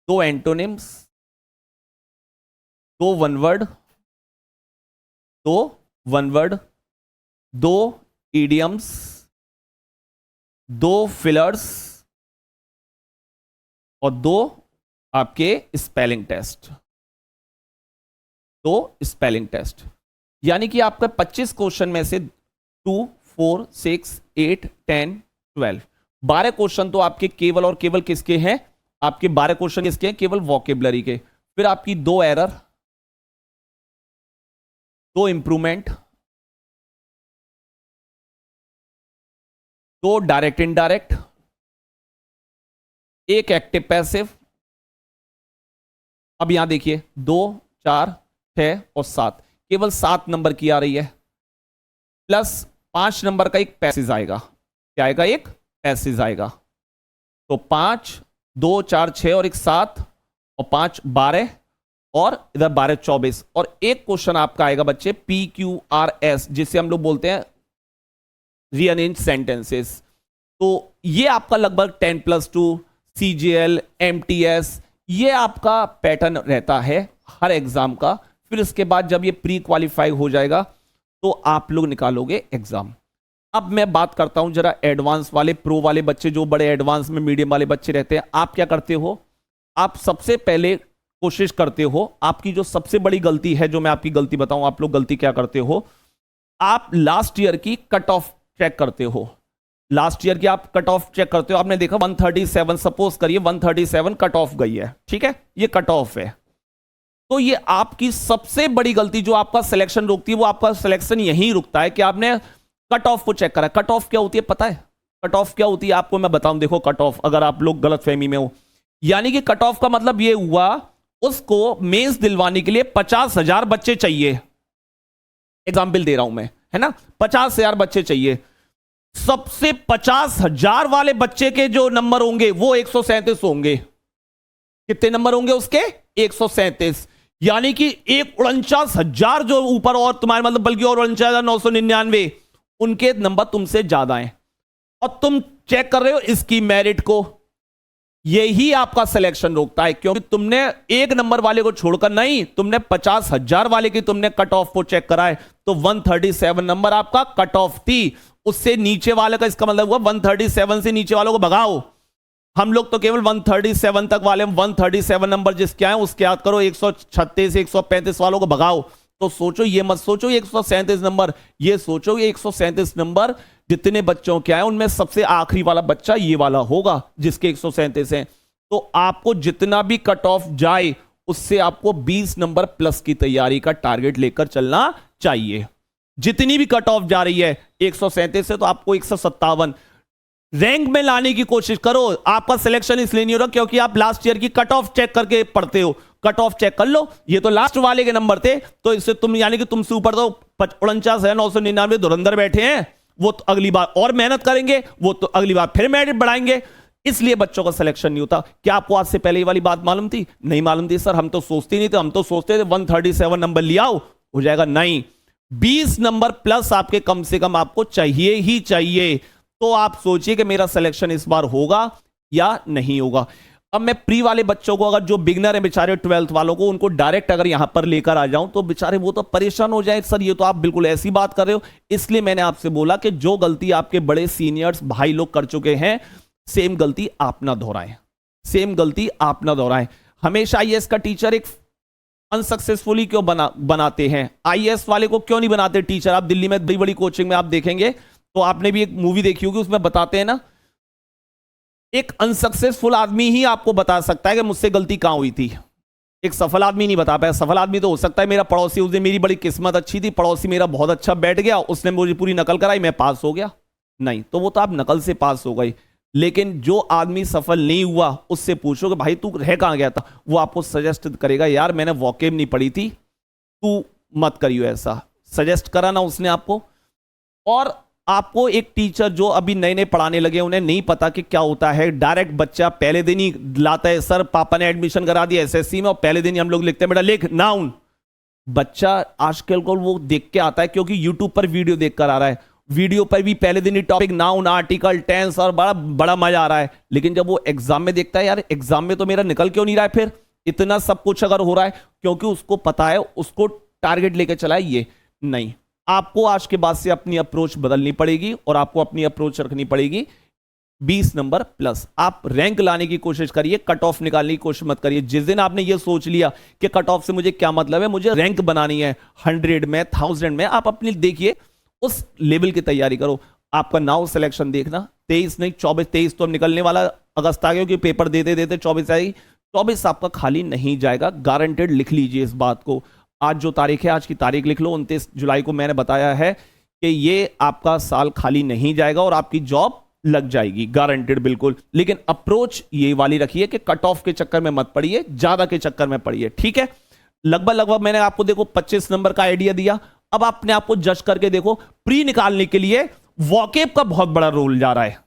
2 antonyms, 2 one word, 2 idioms, 2 fillers और 2 आपके स्पेलिंग टेस्ट, 2 स्पेलिंग टेस्ट। यानी कि आपका 25 क्वेश्चन में से 2, 4, 6, 8, 10, 12, 12 क्वेश्चन तो आपके केवल और केवल किसके हैं, आपके 12 क्वेश्चन किसके हैं, केवल वोकेबलरी के। फिर आपकी 2 error, 2 improvement, 2 direct indirect, 1 active passive. अब यहां देखिए 2, 4, 6 और 7, केवल 7 नंबर की आ रही है, प्लस 5 नंबर का एक पैसेज आएगा। क्या आएगा, एक पैसेज आएगा। तो 5, 2, 4, 6 और एक 7 और 5 12 और इधर 12 24 और एक क्वेश्चन आपका आएगा बच्चे PQRS, जिसे हम लोग बोलते हैं रीअरेंज सेंटेंसेस। तो ये आपका लगभग 10+2 CGL MTS ये आपका पैटर्न रहता है हर एग्जाम का। फिर इसके बाद जब ये प्री क्वालिफाई हो जाएगा तो आप लोग निकालोगे एग्जाम। अब मैं बात करता हूं जरा एडवांस वाले, प्रो वाले बच्चे, जो बड़े एडवांस में मीडियम वाले बच्चे रहते हैं। आप क्या करते हो, आप सबसे पहले कोशिश करते हो, आपकी जो सबसे बड़ी गलती है, जो मैं आपकी गलती बताऊं, आप लोग गलती क्या करते हो, आप लास्ट ईयर की कट ऑफ चेक करते हो। लास्ट ईयर की आप कट ऑफ चेक करते हो, आपने देखा 137, सपोज करिए 137 कट ऑफ गई है, ठीक है, ये कट ऑफ है। तो ये आपकी सबसे बड़ी गलती जो आपका सिलेक्शन रोकती है, वो आपका सिलेक्शन यहीं रुकता है कि आपने कट ऑफ को चेक करा। कट ऑफ क्या होती है पता है, कट ऑफ क्या होती है आपको मैं बताऊं। देखो कट ऑफ, अगर आप लोग गलत फहमी में हो, यानी कि कट ऑफ का मतलब ये हुआ उसको मेंस दिलवाने के लिए 50,000 बच्चे चाहिए। एग्जाम्पल दे रहा हूं मैं, है ना, 50,000 बच्चे चाहिए। सबसे 50,000 वाले बच्चे के जो नंबर होंगे वो 137 होंगे। कितने नंबर होंगे उसके, 137। यानी कि 1,49,000 जो ऊपर और तुम्हारे मतलब बल्कि और 49,999 उनके नंबर तुमसे ज्यादा हैं, और तुम चेक कर रहे हो इसकी मेरिट को। यही आपका सिलेक्शन रोकता है, क्योंकि तुमने एक नंबर वाले को छोड़कर नहीं, तुमने 50,000 वाले की तुमने कट ऑफ को चेक करा है। तो 137 नंबर आपका कट ऑफ थी। उससे नीचे वाले का इसका मतलब हुआ 137 से नीचे वालों को भगाओ। हम लोग तो केवल 137 तक वाले, 137 नंबर जिसके आए उसके याद करो, 136 135 वालों को भगाओ। तो सोचो, ये मत सोचो 137 नंबर, ये सोचो ये 137 नंबर जितने बच्चों के आए उनमें सबसे आखिरी वाला बच्चा ये वाला होगा जिसके 137 हैं। तो आपको जितना भी कट ऑफ जाए उससे आपको 20 नंबर प्लस की तैयारी का टारगेट लेकर चलना चाहिए। जितनी भी कट ऑफ जा रही है 137 से, तो आपको 157 रैंक में लाने की कोशिश करो। आपका सिलेक्शन इसलिए नहीं हो रहा क्योंकि आप लास्ट ईयर की कट ऑफ चेक करके पढ़ते हो। कट ऑफ चेक कर लो, ये तो लास्ट वाले के नंबर थे, तो इससे तुम यानी कि तुमसे ऊपर तो 49,999 धुरंधर बैठे हैं। वो तो अगली बार और मेहनत करेंगे, वो तो अगली बार फिर मेरिट बढ़ाएंगे। इसलिए बच्चों का सिलेक्शन नहीं होता। क्या आपको आज से पहले ये वाली बात मालूम थी? नहीं मालूम थी सर, हम तो सोचते नहीं थे, हम तो सोचते थे 137 नंबर लिया हो जाएगा। नहीं, 20 नंबर प्लस आपके कम से कम आपको चाहिए ही चाहिए। तो आप सोचिए कि मेरा सिलेक्शन इस बार होगा या नहीं होगा। अब मैं प्री वाले बच्चों को, अगर जो बिगनर है बेचारे 12th वालों को, उनको डायरेक्ट अगर यहां पर लेकर आ जाऊं तो बेचारे वो तो परेशान हो जाए। सर ये तो आप बिल्कुल ऐसी बात कर रहे हो। इसलिए मैंने आपसे बोला कि जो गलती आपके बड़े सीनियर्स भाई लोग कर चुके हैं, सेम गलती आप ना दोहराएं, सेम गलती आप ना दोहराएं। हमेशा आईएएस का टीचर एक अनसक्सेसफुली क्यों बनाते हैं? आईएएस वाले को क्यों नहीं बनाते टीचर? आप दिल्ली में बड़ी बड़ी कोचिंग में आप देखेंगे तो आपने भी एक मूवी देखी होगी, उसमें बताते हैं ना, एक अनसक्सेसफुल आदमी ही आपको बता सकता है कि मुझसे गलती कहां हुई थी। एक सफल आदमी नहीं बता पाया। सफल आदमी तो हो सकता है मेरा पड़ोसी, उस दिन मेरी बड़ी किस्मत अच्छी थी, पड़ोसी मेरा बहुत अच्छा बैठ गया, उसने मुझे पूरी नकल कराई, मैं पास हो गया। नहीं, तो वो तो आप नकल से पास हो गई। लेकिन जो आदमी सफल नहीं हुआ उससे पूछो कि भाई तू रह कहां गया था, वो आपको सजेस्ट करेगा, यार मैंने वॉकेब नहीं पढ़ी थी, तू मत करियो ऐसा। सजेस्ट करा ना उसने आपको। और आपको एक टीचर जो अभी नए नए पढ़ाने लगे, उन्हें नहीं पता कि क्या होता है, डायरेक्ट बच्चा पहले दिन ही लाता है, सर पापा ने एडमिशन करा दिया एसएससी में, और पहले दिन ही हम लोग लिखते हैं बेटा लिख नाउन। बच्चा आजकल को वो देख के आता है, क्योंकि यूट्यूब पर वीडियो देख कर आ रहा है, वीडियो पर भी पहले दिन ही टॉपिक नाउन आर्टिकल टेंस और बड़ा बड़ा मजा आ रहा है। लेकिन जब वो एग्जाम में देखता है, यार एग्जाम में तो मेरा निकल क्यों नहीं रहा है, फिर इतना सब कुछ अगर हो रहा है, क्योंकि उसको पता है, उसको टारगेट लेके चला है ये। नहीं, आपको आज के बाद से अपनी अप्रोच बदलनी पड़ेगी और आपको अपनी अप्रोच रखनी पड़ेगी 20 नंबर प्लस। आप रैंक लाने की कोशिश करिए, कट ऑफ निकालने की कोशिश मत करिए। जिस दिन आपने ये सोच लिया कि कट ऑफ से मुझे क्या मतलब है, मुझे रैंक बनानी है 100 में 1000 में, आप अपनी देखिए उस लेवल की तैयारी करो। आपका नाउ सिलेक्शन देखना 23 नहीं 24, 23 तो अब निकलने वाला, अगस्त आ गया, क्योंकि पेपर देते देते 24 आएगी। 24 आपका खाली नहीं जाएगा, गारंटेड। लिख लीजिए इस बात को। आज जो तारीख है, आज की तारीख लिख लो, 29 जुलाई को मैंने बताया है कि ये आपका साल खाली नहीं जाएगा और आपकी जॉब लग जाएगी, गारंटेड बिल्कुल। लेकिन अप्रोच ये वाली रखिए कि कट ऑफ के चक्कर में मत पड़िए, ज्यादा के चक्कर में पड़िए, ठीक है। लगभग मैंने आपको देखो 25 नंबर का आइडिया दिया। अब अपने आप को जज करके देखो, प्री निकालने के लिए वॉकेब का बहुत बड़ा रोल जा रहा है,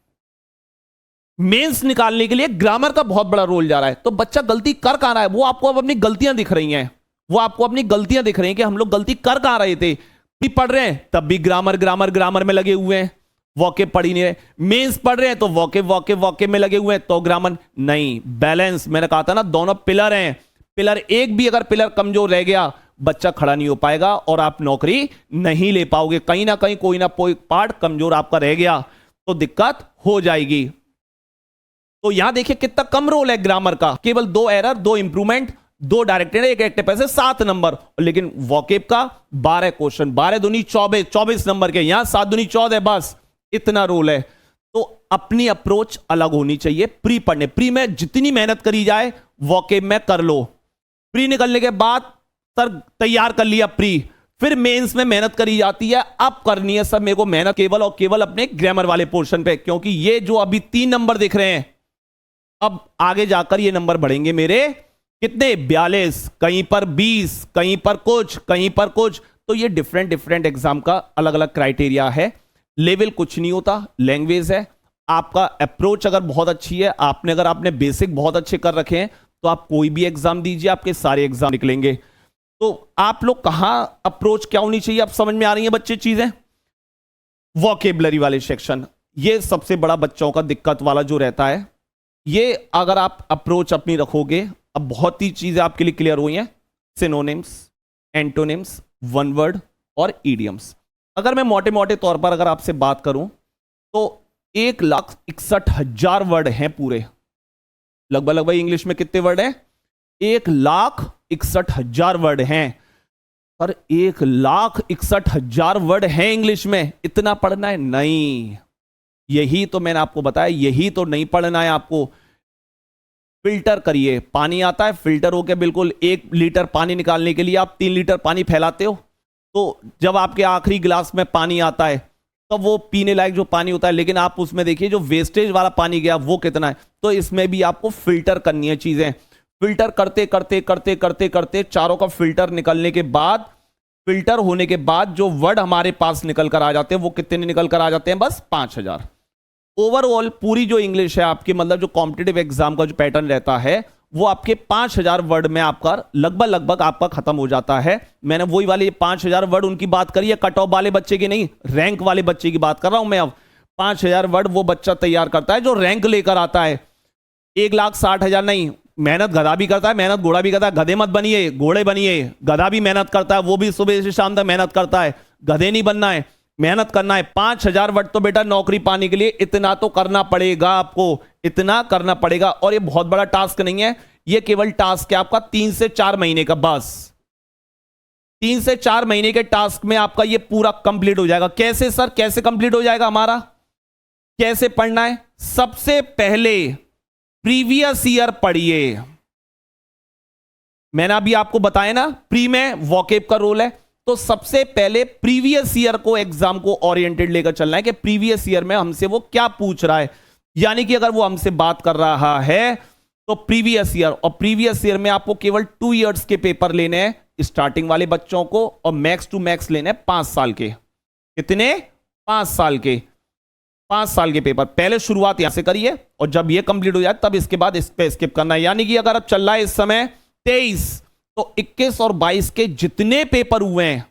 मेंस निकालने के लिए ग्रामर का बहुत बड़ा रोल जा रहा है। तो बच्चा गलती कर कहां रहा है, वो आपको अब अपनी गलतियां दिख रही हैं, वो आपको अपनी गलतियां दिख रही हैं कि हम लोग गलती कर कहां रहे थे। प्री पढ़ रहे हैं तब भी ग्रामर में लगे हुए हैं, वॉकेब पढ़ ही नहीं रहे। मेंस पढ़ रहे हैं तो वॉकेब में लगे हुए हैं, तो ग्रामर नहीं। बैलेंस, मैंने कहा था ना, दोनों पिलर हैं। पिलर एक भी अगर पिलर कमजोर रह गया, बच्चा खड़ा नहीं हो पाएगा और आप नौकरी नहीं ले पाओगे। कहीं ना कहीं कोई ना कोई पार्ट कमजोर आपका रह गया तो दिक्कत हो जाएगी। तो यहां देखिए कितना कम रोल है ग्रामर का, केवल 2 एरर 2 इंप्रूवमेंट 2 डायरेक्टेड 1 एक्टिव पैसे 7 नंबर। लेकिन वॉकेब का 12 क्वेश्चन, 12 दूनी 24 नंबर के, यहां 7 दूनी 14, बस इतना रोल है। तो अपनी अप्रोच अलग होनी चाहिए। प्री पढ़ने, प्री में जितनी मेहनत करी जाए वॉकेब में कर लो। प्री निकलने के बाद सर तैयार कर लिया प्री, फिर मेंस में मेहनत करी जाती है। अब करनी है सब मेरे को मेहनत केवल और केवल अपने ग्रामर वाले पोर्शन पे, क्योंकि ये जो अभी 3 नंबर दिख रहे हैं, अब आगे जाकर ये नंबर बढ़ेंगे मेरे कितने, 42, कहीं पर 20, कहीं पर कुछ। तो ये डिफरेंट एग्जाम का अलग अलग क्राइटेरिया है। लेवल कुछ नहीं होता, लैंग्वेज है। आपका अप्रोच अगर बहुत अच्छी है, अगर आपने बेसिक बहुत अच्छे कर रखे हैं, तो आप कोई भी एग्जाम दीजिए, आपके सारे एग्जाम निकलेंगे। तो आप लोग कहां अप्रोच क्या होनी चाहिए, आप समझ में आ रही हैं बच्चे चीजें। वोकेबलरी वाले सेक्शन, ये सबसे बड़ा बच्चों का दिक्कत वाला जो रहता है, ये अगर आप अप्रोच अपनी रखोगे, अब बहुत ही चीजें आपके लिए क्लियर हुई हैं। सिनोनिम्स, एंटोनिम्स, वन वर्ड और ईडियम्स। अगर मैं मोटे मोटे तौर पर अगर आपसे बात करूं तो 1,61,000 वर्ड हैं पूरे। लगभग इंग्लिश में कितने वर्ड हैं, 1,61,000 वर्ड हैं। पर 1,61,000 वर्ड हैं इंग्लिश में, इतना पढ़ना है नहीं। यही तो मैंने आपको बताया, यही तो नहीं पढ़ना है आपको। फिल्टर करिए, पानी आता है फिल्टर होके, बिल्कुल 1 लीटर पानी निकालने के लिए आप 3 लीटर पानी फैलाते हो, तो जब आपके आखिरी गिलास में पानी आता है तब वो पीने लायक जो पानी होता है, लेकिन आप उसमें देखिए जो वेस्टेज वाला पानी गया वो कितना है। तो इसमें भी आपको फिल्टर करनी है चीजें। फिल्टर करते चारों का फिल्टर निकलने के बाद, फिल्टर होने के बाद जो वर्ड हमारे पास निकल कर आ जाते हैं, वो कितने निकल कर आ जाते हैं, बस 5,000। ओवरऑल पूरी जो इंग्लिश है आपकी, मतलब जो कॉम्पिटिटिव एग्जाम का जो पैटर्न रहता है, वो आपके 5,000 वर्ड में आपका लगभग आपका खत्म हो जाता है। मैंने वही वाले 5,000 वर्ड उनकी बात करी है, कट ऑफ वाले बच्चे की नहीं, रैंक वाले बच्चे की बात कर रहा हूं मैं। अब 5,000 वर्ड वो बच्चा तैयार करता है जो रैंक लेकर आता है। 1,60,000 नहीं, मेहनत गधा भी करता है, मेहनत घोड़ा भी करता है। गधे मत बनिए, घोड़े बनिए। गधा भी मेहनत करता है, वो भी सुबह से शाम तक मेहनत करता है। गधे नहीं बनना है, मेहनत करना है। 5,000 वर्ड तो बेटा नौकरी पाने के लिए इतना तो करना पड़ेगा आपको, इतना करना पड़ेगा। और ये बहुत बड़ा टास्क नहीं है, ये केवल टास्क है आपका 3 से 4 महीने का, बस 3 से 4 महीने के टास्क में आपका ये पूरा कंप्लीट हो जाएगा। कैसे सर, कैसे कंप्लीट हो जाएगा हमारा, कैसे पढ़ना है? सबसे पहले प्रीवियस ईयर पढ़िए। मैंने अभी आपको बताया ना, प्री में वोकेब का रोल है, तो सबसे पहले प्रीवियस ईयर को एग्जाम को ओरिएंटेड लेकर चलना है कि प्रीवियस ईयर में हमसे वो क्या पूछ रहा है। यानी कि अगर वो हमसे बात कर रहा है तो प्रीवियस ईयर, और प्रीवियस ईयर में आपको केवल 2 इयर्स के पेपर लेने हैं स्टार्टिंग वाले बच्चों को, और मैक्स टू मैक्स लेने हैं 5 साल के। कितने? 5 साल के। 5 साल के पेपर पहले शुरुआत यहां से करिए, और जब ये कंप्लीट हो जाए तब इसके बाद इस पे स्किप करना है। यानी कि अगर अब चल रहा है इस समय 23, तो 21 और 22 के जितने पेपर हुए हैं,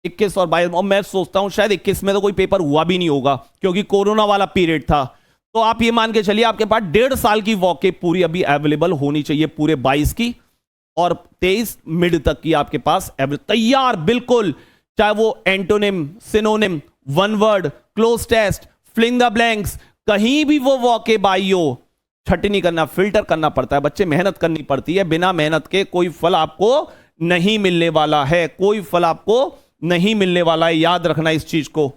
21 और 22, और मैं सोचता हूं शायद 21 में तो कोई पेपर हुआ भी नहीं होगा क्योंकि कोरोना वाला पीरियड था। तो आप ये मान के चलिए आपके पास 1.5 साल की वॉकेब पूरी अभी अवेलेबल होनी चाहिए, पूरे 22 की, और 23 मिड तक की आपके पास तैयार बिल्कुल। चाहे वो antonym, synonym, one word, cloze test, filling the blanks, कहीं भी वो वॉकेब आई हो, छठी नहीं करना, फिल्टर करना पड़ता है बच्चे, मेहनत करनी पड़ती है। बिना मेहनत के कोई फल आपको नहीं मिलने वाला है, कोई फल आपको नहीं मिलने वाला है, याद रखना इस चीज को,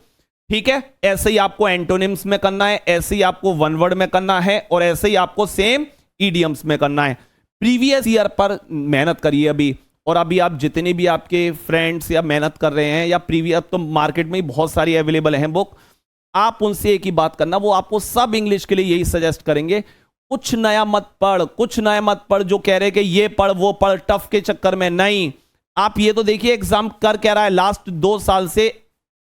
ठीक है? ऐसे ही आपको एंटोनिम्स में करना है, ऐसे ही आपको वन वर्ड में करना है, और ऐसे ही आपको सेम ईडियम्स में करना है। प्रीवियस ईयर पर मेहनत करिए अभी, और अभी आप जितने भी आपके फ्रेंड्स या मेहनत कर रहे हैं, या प्रीवियस, तो मार्केट में बहुत सारी अवेलेबल हैं बुक, आप उनसे एक ही बात करना, वो आपको सब इंग्लिश के लिए यही सजेस्ट करेंगे, कुछ नया मत पढ़, कुछ नया मत पढ़ जो कह रहे कि ये पढ़ वो पढ़ टफ के चक्कर में। नहीं, आप ये तो देखिए एग्जाम कर क्या रहा है, लास्ट 2 साल से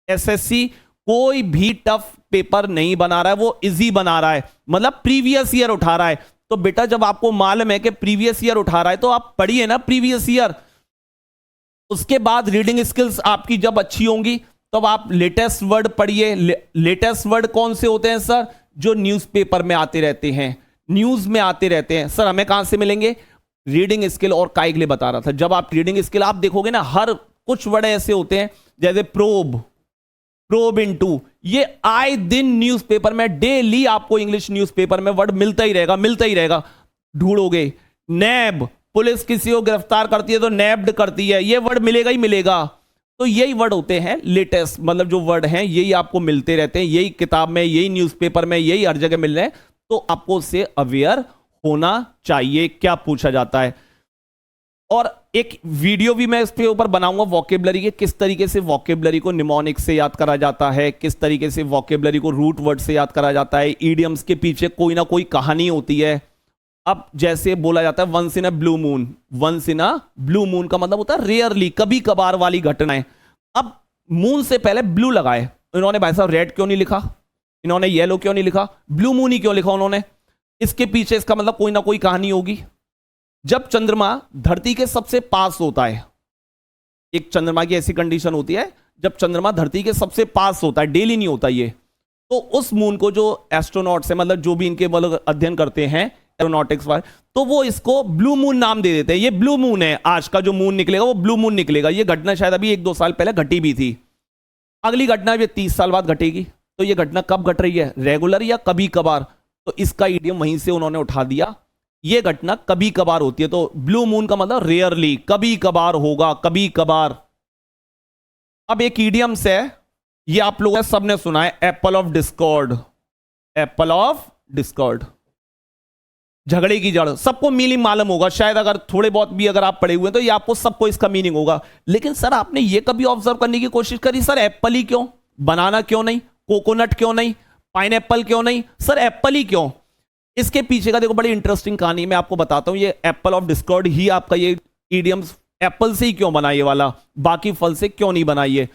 एसएससी कोई भी टफ पेपर नहीं बना रहा है, वो इजी बना रहा है, मतलब प्रीवियस ईयर उठा रहा है। तो बेटा जब आपको मालूम है कि प्रीवियस ईयर उठा रहा है तो आप पढ़िए ना प्रीवियस ईयर। उसके बाद रीडिंग स्किल्स आपकी जब अच्छी होंगी तब आप लेटेस्ट वर्ड पढ़िए। लेटेस्ट वर्ड कौन से होते हैं सर? जो न्यूज़पेपर में आते रहते हैं, न्यूज में आते रहते हैं। सर हमें कहां से मिलेंगे? रीडिंग स्किल और काय के लिए बता रहा था। जब आप रीडिंग स्किल आप देखोगे ना, हर कुछ वर्ड ऐसे होते हैं जैसे प्रोब, प्रोब इनटू, ये आए दिन न्यूज़पेपर में डेली आपको इंग्लिश न्यूज़पेपर में वर्ड मिलता ही रहेगा, मिलता ही रहेगा। ढूंढोगे नैब, पुलिस किसी को गिरफ्तार करती है तो नैब्ड करती है, ये वर्ड मिलेगा ही मिलेगा। तो यही वर्ड होते हैं लेटेस्ट, मतलब जो वर्ड हैं यही आपको मिलते रहते हैं, यही किताब में, यही न्यूज़पेपर में, यही हर जगह मिल रहे हैं। तो आपको उससे अवेयर होना चाहिए क्या पूछा जाता है। और एक वीडियो भी मैं इसके ऊपर बनाऊंगा वोकेबलरी के, किस तरीके से वोकेबलरी को निमोनिक से याद करा जाता है, किस तरीके से वोकेबलरी को रूट वर्ड से याद करा जाता है। ईडियम्स के पीछे कोई ना कोई कहानी होती है। अब जैसे बोला जाता है once in a blue moon, once in a blue moon का मतलब होता है रेयरली, कभी कभार वाली घटनाएं। अब मून से पहले ब्लू लगाए इन्होंने, भाई साहब रेड क्यों नहीं लिखा, इन्होंने येलो क्यों नहीं लिखा, ब्लू मून ही क्यों लिखा उन्होंने? इसके पीछे इसका मतलब कोई ना कोई कहानी होगी। जब चंद्रमा धरती के सबसे पास होता है, एक चंद्रमा की ऐसी कंडीशन होती है जब चंद्रमा धरती के सबसे पास होता है, डेली नहीं होता ये, तो उस मून को जो एस्ट्रोनॉट्स है, मतलब जो भी इनके मतलब अध्ययन करते हैं एरोनॉटिक्स वाले, तो वो इसको ब्लू मून नाम दे देते हैं। ये ब्लू मून है, आज का जो मून निकलेगा वो ब्लू मून निकलेगा। ये घटना शायद अभी 1-2 साल पहले घटी भी थी, अगली घटना भी 30 साल बाद घटेगी। तो ये घटना कब घट रही है, रेगुलर या कभी कभार? तो इसका ईडियम वहीं से उन्होंने उठा दिया, ये घटना कभी कभार होती है। तो ब्लू मून का मतलब रेयरली, कभी कभार होगा, कभी कभार। अब एक ईडियम्स है, ये आप लोगों ने सबने सुना है, Apple of Discord, Apple of Discord, झगड़े की जड़। सबको मीनिंग मालूम होगा शायद, अगर थोड़े बहुत भी अगर आप पढ़े हुए हैं तो ये आपको सबको इसका मीनिंग होगा। लेकिन सर आपने ये कभी ऑब्जर्व करने की कोशिश करी, सर एप्पल ही क्यों, बनाना क्यों नहीं, कोकोनट क्यों नहीं, पाइनएप्पल क्यों नहीं, सर एप्पल ही क्यों? इसके पीछे का देखो बड़ी इंटरेस्टिंग कहानी मैं आपको बताता हूं। ये एप्पल ऑफ डिस्कॉर्ड ही आपका ये इडियम्स एप्पल से ही क्यों बना, ये वाला बाकी फल से क्यों नहीं बना। ये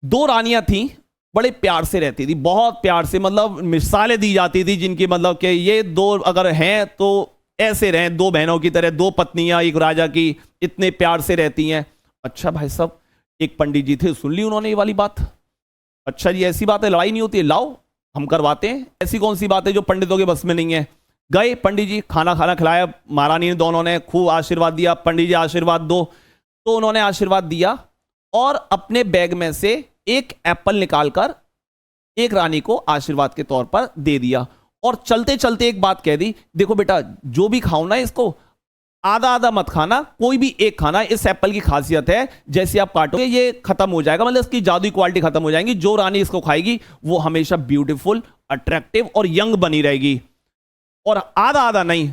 2 रानियां थी, बड़े प्यार से रहती थी, बहुत प्यार से, मतलब मिसालें दी जाती थी जिनकी, मतलब कि ये 2 अगर हैं तो ऐसे रहें, 2 बहनों की तरह, 2 पत्नियां एक राजा की, इतने प्यार से रहती हैं। अच्छा भाई साहब, एक पंडित जी थे, सुन ली उन्होंने ये वाली बात। अच्छा जी ऐसी बात है, लड़ाई नहीं होती है, लाओ हम करवाते हैं। ऐसी कौन सी बात है जो पंडितों के बस में नहीं है? गए पंडित जी, खाना खाना खिलाया महारानी ने, दोनों ने खूब आशीर्वाद दिया, पंडित जी आशीर्वाद दो, तो उन्होंने आशीर्वाद दिया और अपने बैग में से एक एप्पल निकालकर एक रानी को आशीर्वाद के तौर पर दे दिया और चलते चलते एक बात कह दी, देखो बेटा जो भी खाओ ना इसको आधा आधा मत खाना, कोई भी एक खाना, इस एप्पल की खासियत है जैसे आप काटोगे ये खत्म हो जाएगा, मतलब इसकी जादुई क्वालिटी खत्म हो जाएगी, जो रानी इसको खाएगी वो हमेशा ब्यूटीफुल, अट्रैक्टिव और यंग बनी रहेगी। और आधा आधा नहीं,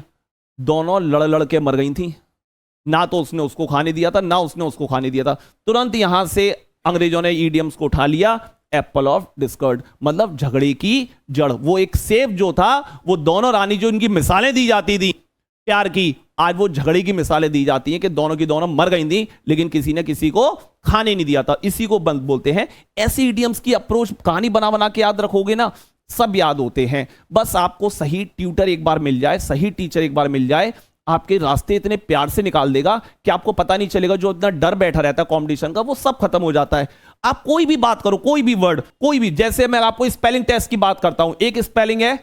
दोनों लड़ लड़ के मर गई थी, ना तो उसने उसको खाने दिया था ना उसने उसको खाने दिया था। तुरंत यहां से अंग्रेजों ने ईडियम्स को उठा लिया, एप्पल ऑफ डिस्कॉर्ड, मतलब झगड़े की जड़। वो एक सेफ जो था, वो दोनों रानी जो इनकी मिसालें दी जाती थी प्यार की, आज वो झगड़े की मिसालें दी जाती हैं कि दोनों की दोनों मर गई थी लेकिन किसी ने किसी को खाने नहीं दिया था। इसी को बोलते हैं, ऐसी ईडियम्स की अप्रोच कहानी बना बना के याद रखोगे ना सब याद होते हैं। बस आपको सही ट्यूटर एक बार मिल जाए, सही टीचर एक बार मिल जाए, आपके रास्ते इतने प्यार से निकाल देगा कि आपको पता नहीं चलेगा, जो इतना डर बैठा रहता है कंपटीशन का वो सब खत्म हो जाता है। आप कोई भी बात करो, कोई भी वर्ड, कोई भी, जैसे मैं आपको स्पेलिंग टेस्ट की बात करता हूं, एक स्पेलिंग है,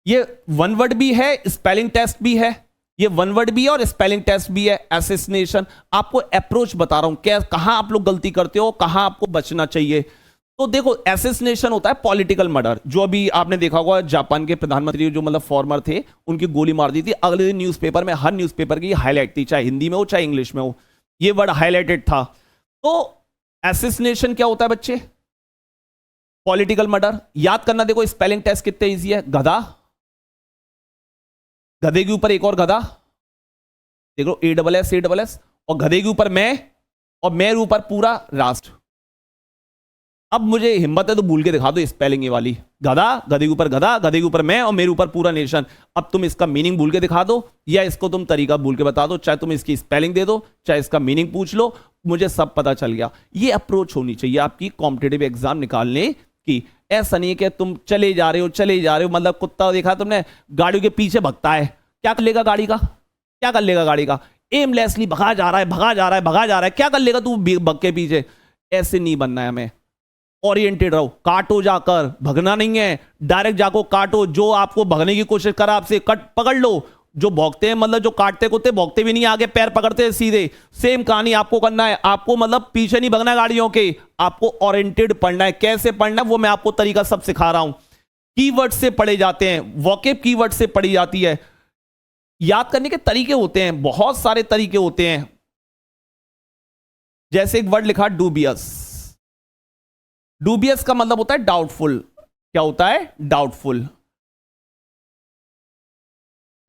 ये वन वर्ड भी है, स्पेलिंग टेस्ट भी है, ये वन वर्ड भी है और स्पेलिंग टेस्ट भी है, असैसिनेशन। आपको अप्रोच बता रहा हूं, क्या कहां आप लोग गलती करते हो, कहां आपको बचना चाहिए। तो देखो असैसिनेशन होता है पॉलिटिकल मर्डर, जो अभी आपने देखा होगा जापान के प्रधानमंत्री जो मतलब फॉर्मर थे उनकी गोली मार दी थी, अगले दिन न्यूज़पेपर में, हर न्यूज़पेपर की हाईलाइट थी, चाहे हिंदी में हो चाहे इंग्लिश में हो, ये वर्ड हाईलाइटेड था। तो असैसिनेशन क्या होता है बच्चे, पॉलिटिकल मर्डर। याद करना, देखो स्पेलिंग टेस्ट कितने ईजी है, गधा, गधे के ऊपर एक और गधा, देखो ASS, और गधे के ऊपर मैं, और मेरे ऊपर पूरा राष्ट्र। अब मुझे हिम्मत है तो भूल के दिखा दो स्पेलिंग ये वाली, गधा, गधे के ऊपर गधा, गधे के ऊपर मैं और मेरे ऊपर पूरा नेशन। अब तुम इसका मीनिंग भूल के दिखा दो या इसको तुम तरीका भूल के बता दो, चाहे तुम इसकी स्पेलिंग दे दो चाहे इसका मीनिंग पूछ लो, मुझे सब पता चल गया। ये अप्रोच होनी चाहिए आपकी कॉम्पिटेटिव एग्जाम निकालने की। ऐसा नहीं है कि तुम चले जा रहे हो, मतलब कुत्ता देखा तुमने गाड़ियों के पीछे भगता है, क्या कर लेगा गाड़ी का, क्या कर लेगा गाड़ी का, एमलेसली भगा जा रहा है, क्या कर लेगा तू भग के पीछे। ऐसे नहीं बनना है हमें, ओरिएंटेड रहो, काटो जाकर, भगना नहीं है, डायरेक्ट जाको काटो, जो आपको भगने की कोशिश करा आपसे कट पकड़ लो। जो भौंकते हैं, मतलब जो काटते कुत्ते भौंकते भी नहीं, आगे पैर पकड़ते हैं सीधे, सेम कहानी आपको करना है। आपको मतलब पीछे नहीं भगना है गाड़ियों के, आपको ओरिएंटेड पढ़ना है। कैसे पढ़ना है वो मैं आपको तरीका सब सिखा रहा हूं। कीवर्ड से पढ़े जाते हैं, वोकैब कीवर्ड से पढ़ी जाती है। याद करने के तरीके होते हैं, बहुत सारे तरीके होते हैं। जैसे एक वर्ड लिखा डूबियस, डूबियस का मतलब होता है डाउटफुल। क्या होता है, डाउटफुल।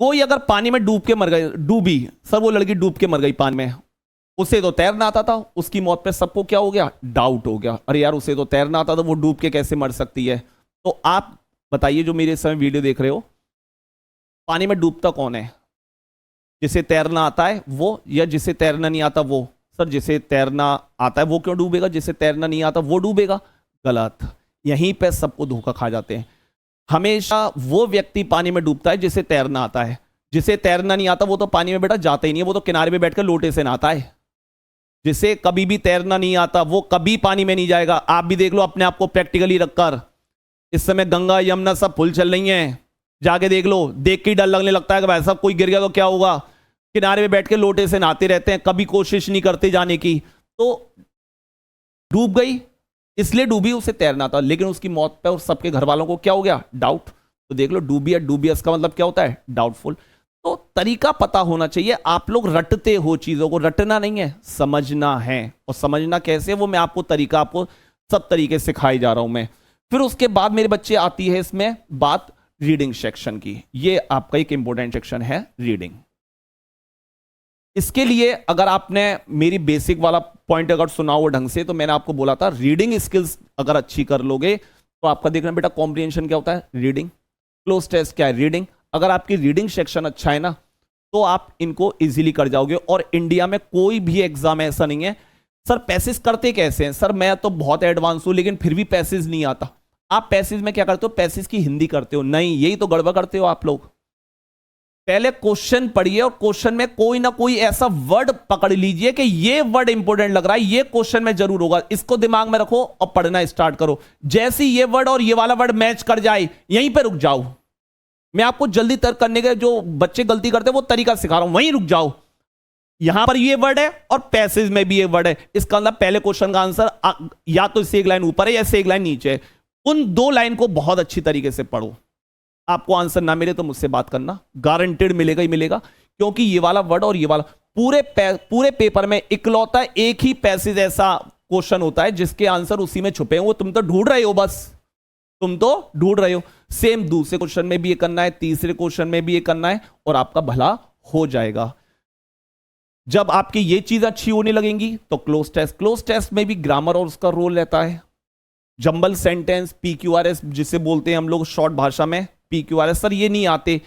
कोई अगर पानी में डूब के मर गई, डूबी, सर वो लड़की डूब के मर गई पानी में, उसे तो तैरना आता था, उसकी मौत पे सबको क्या हो गया, डाउट हो गया, अरे यार उसे तो तैरना आता था, वो डूब के कैसे मर सकती है। तो आप बताइए जो मेरे समय वीडियो देख रहे हो, पानी में डूबता कौन है, जिसे तैरना आता है वो या जिसे तैरना नहीं आता वो। सर जिसे तैरना आता है वो क्यों डूबेगा, जिसे तैरना नहीं आता वो डूबेगा। गलत, यहीं पे सबको धोखा खा जाते हैं। हमेशा वो व्यक्ति पानी में डूबता है जिसे तैरना आता है, जिसे तैरना नहीं आता वो तो पानी में बेटा जाता ही नहीं है, वो तो किनारे पे बैठकर लोटे से नहाता है। जिसे कभी भी तैरना नहीं आता वो कभी पानी में नहीं जाएगा। आप भी देख लो अपने आप को प्रैक्टिकली रखकर, इस समय गंगा यमुना सब फुल चल रही हैं, जाके देख लो, देख के डर लगने लगता है कि भाई साहब कोई गिर गया तो क्या होगा। किनारे पे बैठ के लोटे से नहाते रहते हैं, कभी कोशिश नहीं करते जाने की, तो डूब गई, इसलिए डूबी, उसे तैरना था, लेकिन उसकी मौत पे और सबके घर वालों को क्या हो गया, डाउट। तो देख लो डूबिया, डूबियस का मतलब क्या होता है, डाउटफुल। तो तरीका पता होना चाहिए। आप लोग रटते हो चीजों को, रटना नहीं है, समझना है। और समझना कैसे, वो मैं आपको तरीका, आपको सब तरीके सिखाई जा रहा हूं मैं। फिर उसके बाद मेरे बच्चे आती है इसमें बात रीडिंग सेक्शन की। ये आपका एक इंपॉर्टेंट सेक्शन है, रीडिंग। इसके लिए अगर आपने मेरी बेसिक वाला पॉइंट अगर सुना हो ढंग से, तो मैंने आपको बोला था रीडिंग स्किल्स अगर अच्छी कर लोगे तो आपका देखना बेटा कॉम्प्रिहेंशन क्या होता है, रीडिंग। क्लोज टेस्ट क्या है, रीडिंग। अगर आपकी रीडिंग सेक्शन अच्छा है ना तो आप इनको इजीली कर जाओगे। और इंडिया में कोई भी एग्जाम ऐसा नहीं है, सर पैसेज करते कैसे हैं, सर मैं तो बहुत एडवांस हूं लेकिन फिर भी पैसेज नहीं आता। आप पैसेज में क्या करते हो, पैसेज की हिंदी करते हो, नहीं, यही तो गड़बड़ करते हो आप लोग। पहले क्वेश्चन पढ़िए और क्वेश्चन में कोई ना कोई ऐसा वर्ड पकड़ लीजिए कि ये वर्ड इंपॉर्टेंट लग रहा है, ये क्वेश्चन में जरूर होगा, इसको दिमाग में रखो और पढ़ना स्टार्ट करो। जैसे ही ये वर्ड और ये वाला वर्ड मैच कर जाए यहीं पे रुक जाओ। मैं आपको जल्दी तर्क करने के जो बच्चे गलती करते हैं वो तरीका सिखा रहा हूं, वहीं रुक जाओ। यहां पर ये वर्ड है और पैसेज में भी ये वर्ड है, इसका मतलब पहले क्वेश्चन का आंसर या तो इससे एक लाइन ऊपर है या इससे एक लाइन नीचे है। उन दो लाइन को बहुत अच्छी तरीके से पढ़ो। आपको आंसर ना मिले तो मुझसे बात करना, गारंटेड मिलेगा ही मिलेगा, क्योंकि ये वाला वर्ड और ये वाला पूरे पेपर में इकलौता एक ही पैसेज ऐसा क्वेश्चन होता है जिसके आंसर उसी में छुपे हैं। वो तुम तो ढूंढ रहे हो, बस तुम तो ढूंढ रहे हो। सेम दूसरे क्वेश्चन में भी ये करना है, तीसरे क्वेश्चन में भी ये करना है और आपका भला हो जाएगा। जब आपकी ये चीज अच्छी होने लगेंगी तो क्लोज टेस्ट में भी ग्रामर और उसका रोल रहता है। जंबल सेंटेंस, PQRS जिसे बोलते हैं हम लोग शॉर्ट भाषा में, PQRS। सर ये नहीं आते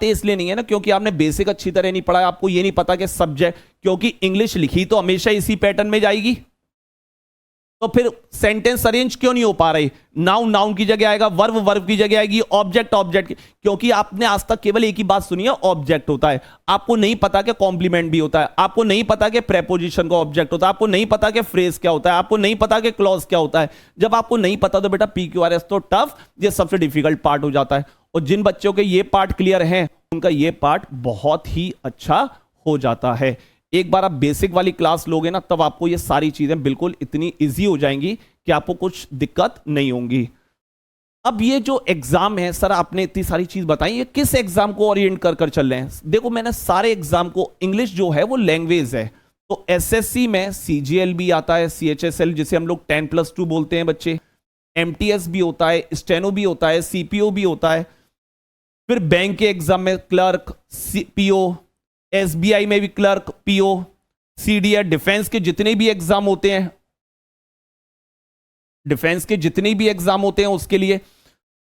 इसलिए नहीं है ना क्योंकि आपने बेसिक अच्छी तरह नहीं पढ़ा है, आपको ये नहीं पता कि सब्जेक्ट, क्योंकि इंग्लिश लिखी तो हमेशा इसी पैटर्न में जाएगी, तो फिर सेंटेंस अरेंज क्यों नहीं हो पा रही। नाउन नाउन की जगह आएगा, वर्ब वर्ब की जगह आएगी, ऑब्जेक्ट ऑब्जेक्ट, क्योंकि आपने आज तक केवल एक ही बात सुनी है, ऑब्जेक्ट होता है। आपको नहीं पता कि कॉम्प्लीमेंट भी होता है, आपको नहीं पता कि प्रेपोजिशन का ऑब्जेक्ट होता है, आपको नहीं पता कि फ्रेज क्या होता है, आपको नहीं पता कि क्लॉज क्या होता है। जब आपको नहीं पता तो बेटा PQRS तो टफ, ये सबसे डिफिकल्ट पार्ट हो जाता है। और जिन बच्चों के ये पार्ट क्लियर हैं उनका ये पार्ट बहुत ही अच्छा हो जाता है। एक बार आप बेसिक वाली क्लास लोगे ना तब आपको ये सारी चीजें बिल्कुल इतनी इजी हो जाएंगी कि आपको कुछ दिक्कत नहीं होंगी। अब ये जो एग्जाम है, सर आपने इतनी सारी चीज बताई, ये किस एग्जाम को ओरिएंट कर कर चल रहे हैं। देखो मैंने सारे एग्जाम को, इंग्लिश जो है वो लैंग्वेज है, तो SSC में CGL भी आता है, CHSL जिसे हम लोग 10+2 बोलते हैं बच्चे, MTS भी होता है, स्टेनो भी होता है, CPO भी होता है, फिर बैंक के एग्जाम में क्लर्क, PO, SBI में भी क्लर्क, PO, CDA, डिफेंस के जितने भी एग्जाम होते हैं, डिफेंस के जितने भी एग्जाम होते हैं उसके लिए,